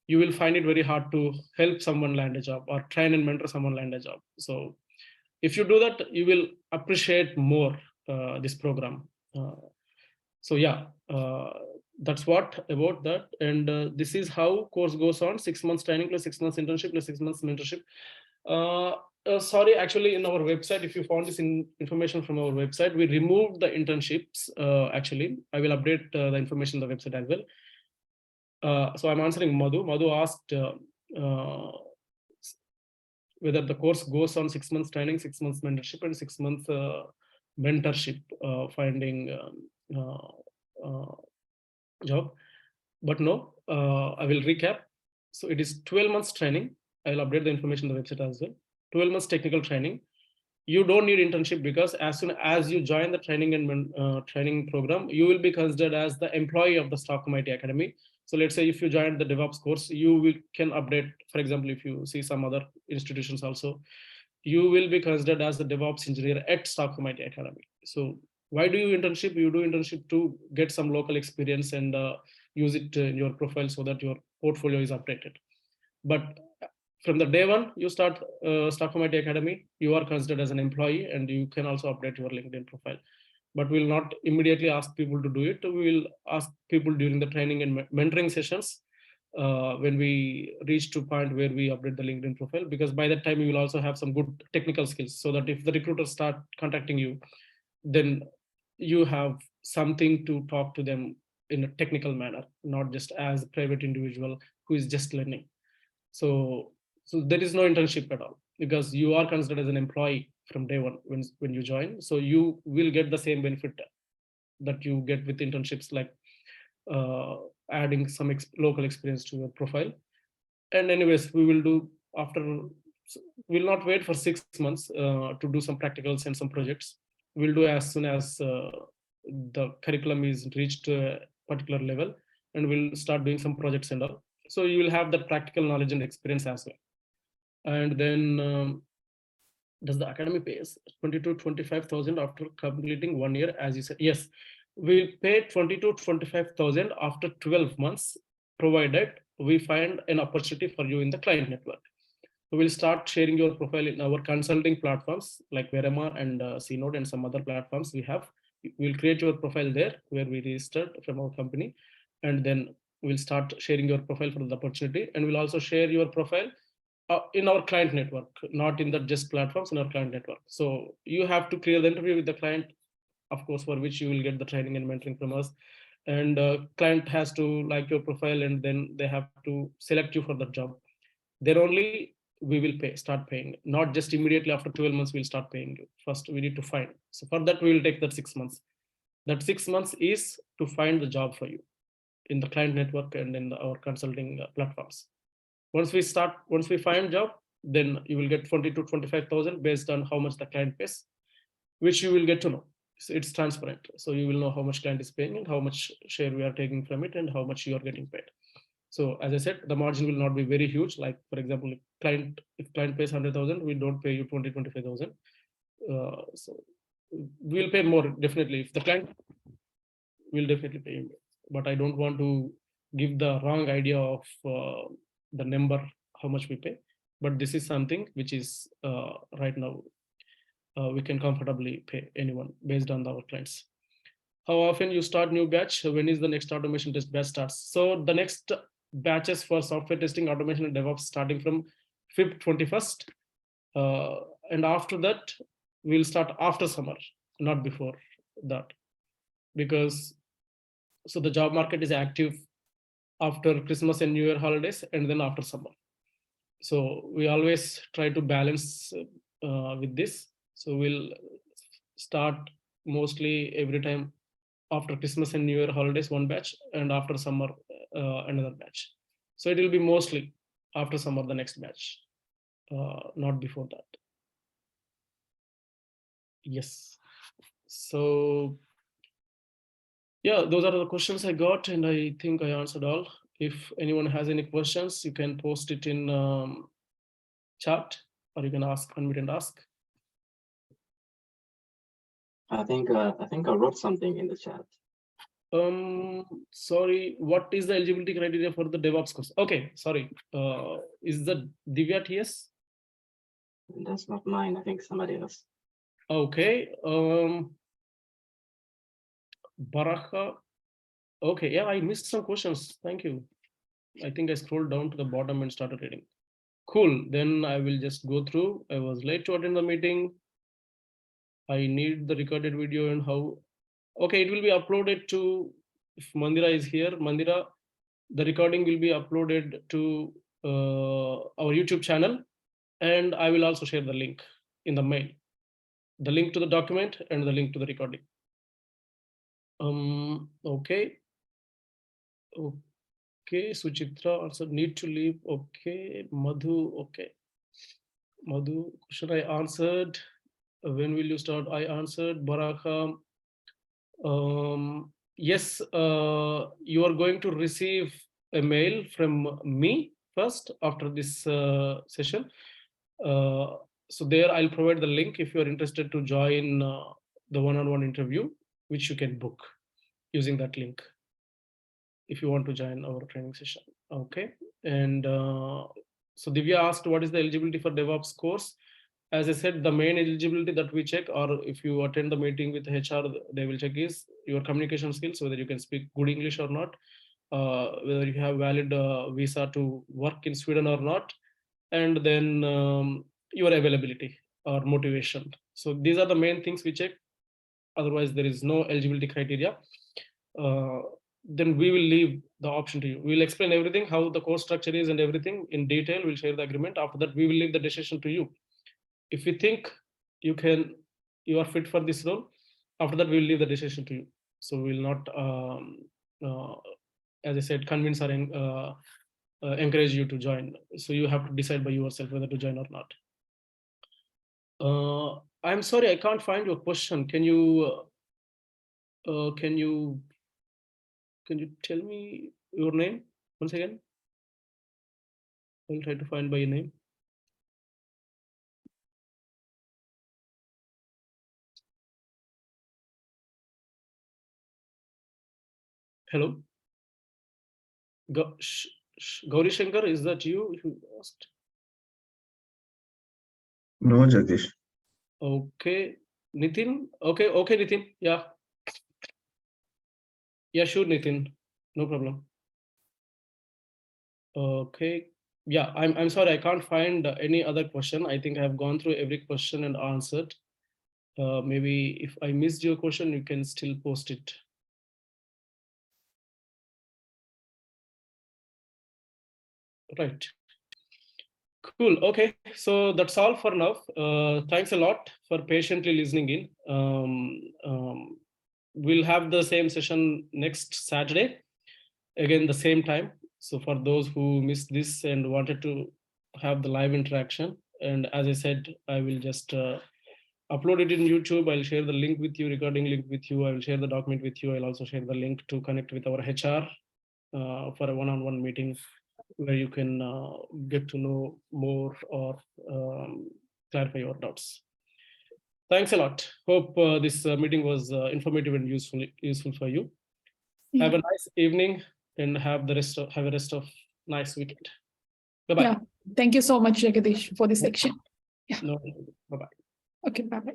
you will find it very hard to help someone land a job or train and mentor someone land a job. So if you do that, you will appreciate more this program. So yeah, that's what about that. And this is how course goes on: 6 months training plus 6 months internship plus 6 months mentorship. Sorry, actually in our website, if you found this information from our website, we removed the internships. Actually, I will update the information on the website as well. So I'm answering Madhu. Madhu asked whether the course goes on 6 months training, 6 months mentorship, and 6 months mentorship, finding job. But no, I will recap. So it is 12 months training. I will update the information on the website as well. 12 months technical training, you don't need internship, because as soon as you join the training and training program, you will be considered as the employee of the Stockholm IT Academy. So let's say if you join the DevOps course, can update. For example, if you see some other institutions also, you will be considered as the DevOps engineer at Stockholm IT Academy. So why do you internship? You do internship to get some local experience and use it in your profile so that your portfolio is updated. But from the day one you start Stockholm IT Academy, you are considered as an employee, and you can also update your LinkedIn profile. But we'll not immediately ask people to do it. We will ask people during the training and mentoring sessions, when we reach to point where we update the LinkedIn profile, because by that time you will also have some good technical skills, so that if the recruiters start contacting you, then you have something to talk to them in a technical manner, not just as a private individual who is just learning. So there is no internship at all, because you are considered as an employee from day one when you join. So you will get the same benefit that you get with internships, like uh, adding some local experience to your profile. And anyways, we will do after, we'll not wait for 6 months to do some practicals and some projects. We'll do as soon as the curriculum is reached a particular level, and we'll start doing some projects and all. So you will have that practical knowledge and experience as well. And then does the academy pay us 20 to 25,000 after completing 1 year, as you said? Yes, we pay 20 to 25,000 after 12 months, provided we find an opportunity for you in the client network. So we'll start sharing your profile in our consulting platforms like Verema and CNode and some other platforms we have. We'll create your profile there where we registered from our company, and then we'll start sharing your profile for the opportunity. And we'll also share your profile in our client network, not in the just platforms, in our client network. So you have to clear the interview with the client, of course, for which you will get the training and mentoring from us. And client has to like your profile, and then they have to select you for the job. Then only we will start paying, not just immediately after 12 months we'll start paying you. First we need to find. So for that we will take that 6 months. That 6 months is to find the job for you in the client network and in our consulting platforms. Once we find job, then you will get 20 to 25,000 based on how much the client pays, which you will get to know. So it's transparent. So you will know how much client is paying and how much share we are taking from it and how much you are getting paid. So as I said, the margin will not be very huge. Like for example, if client pays 100,000, we don't pay you 20, 25,000. So we'll pay more definitely. If the client will definitely pay you, but I don't want to give the wrong idea of the number, how much we pay. But this is something which is right now we can comfortably pay anyone based on our clients. How often you start new batch? When is the next automation test batch starts? So the next batches for software testing, automation, and DevOps starting from 5th 21st. And after that, we'll start after summer, not before that. Because so the job market is active after Christmas and New Year holidays, and then after summer. So we always try to balance with this. So we'll start mostly every time after Christmas and New Year holidays, one batch, and after summer, another batch. So it will be mostly after summer, the next batch, not before that. Yes. So yeah, those are the questions I got, and I think I answered all. If anyone has any questions, you can post it in chat, or you can unmute and ask. I think I wrote something in the chat. Sorry, what is the eligibility criteria for the DevOps course? Okay, sorry. Is the Divya TS? That's not mine. I think somebody else. Okay. Baraha. Okay, yeah, I missed some questions. Thank you. I think I scrolled down to the bottom and started reading. Cool. Then I will just go through. I was late to attend the meeting. I need the recorded video and how. Okay, it will be uploaded to, if Mandira is here, Mandira, the recording will be uploaded to our YouTube channel, and I will also share the link in the mail, the link to the document and the link to the recording. Okay. Okay, Suchitra also need to leave. Okay, Madhu. Okay, Madhu, question I answered. When will you start? I answered, Baraka. Yes, you are going to receive a mail from me first after this session. So there I'll provide the link if you are interested to join the one-on-one interview, which you can book using that link if you want to join our training session. Okay. And so Divya asked, what is the eligibility for DevOps course? As I said, the main eligibility that we check, or if you attend the meeting with HR, they will check is your communication skills, whether you can speak good English or not, whether you have valid visa to work in Sweden or not, and then your availability or motivation. So these are the main things we check. Otherwise, there is no eligibility criteria. Then we will leave the option to you. We'll explain everything, how the course structure is and everything in detail. We'll share the agreement. After that, we will leave the decision to you. If you think you are fit for this role, after that, we will leave the decision to you. So we will not, as I said, convince or encourage you to join. So you have to decide by yourself whether to join or not. I'm sorry, I can't find your question. Can you tell me your name once again? I'll try to find by your name. Hello. Gauri Shankar, is that you who asked? No, Jagdish. Okay. Nitin? Okay, Nitin. Yeah. Yeah, sure, Nitin. No problem. Okay. Yeah, I'm sorry, I can't find any other question. I think I've gone through every question and answered. Maybe if I missed your question, you can still post it. Right. Cool. Okay. So that's all for now. Thanks a lot for patiently listening in. We'll have the same session next Saturday, again, the same time. So for those who missed this and wanted to have the live interaction, and as I said, I will just upload it in YouTube. I'll share the link with you, recording link with you. I will share the document with you. I'll also share the link to connect with our HR for a one-on-one meeting where you can get to know more or clarify your doubts. Thanks a lot. Hope this meeting was informative and useful for you. Yeah. Have a nice evening and have a rest of nice weekend. Bye-bye. Yeah. Thank you so much, Jagdish, for this section. Yeah. No, bye-bye. Okay, bye-bye.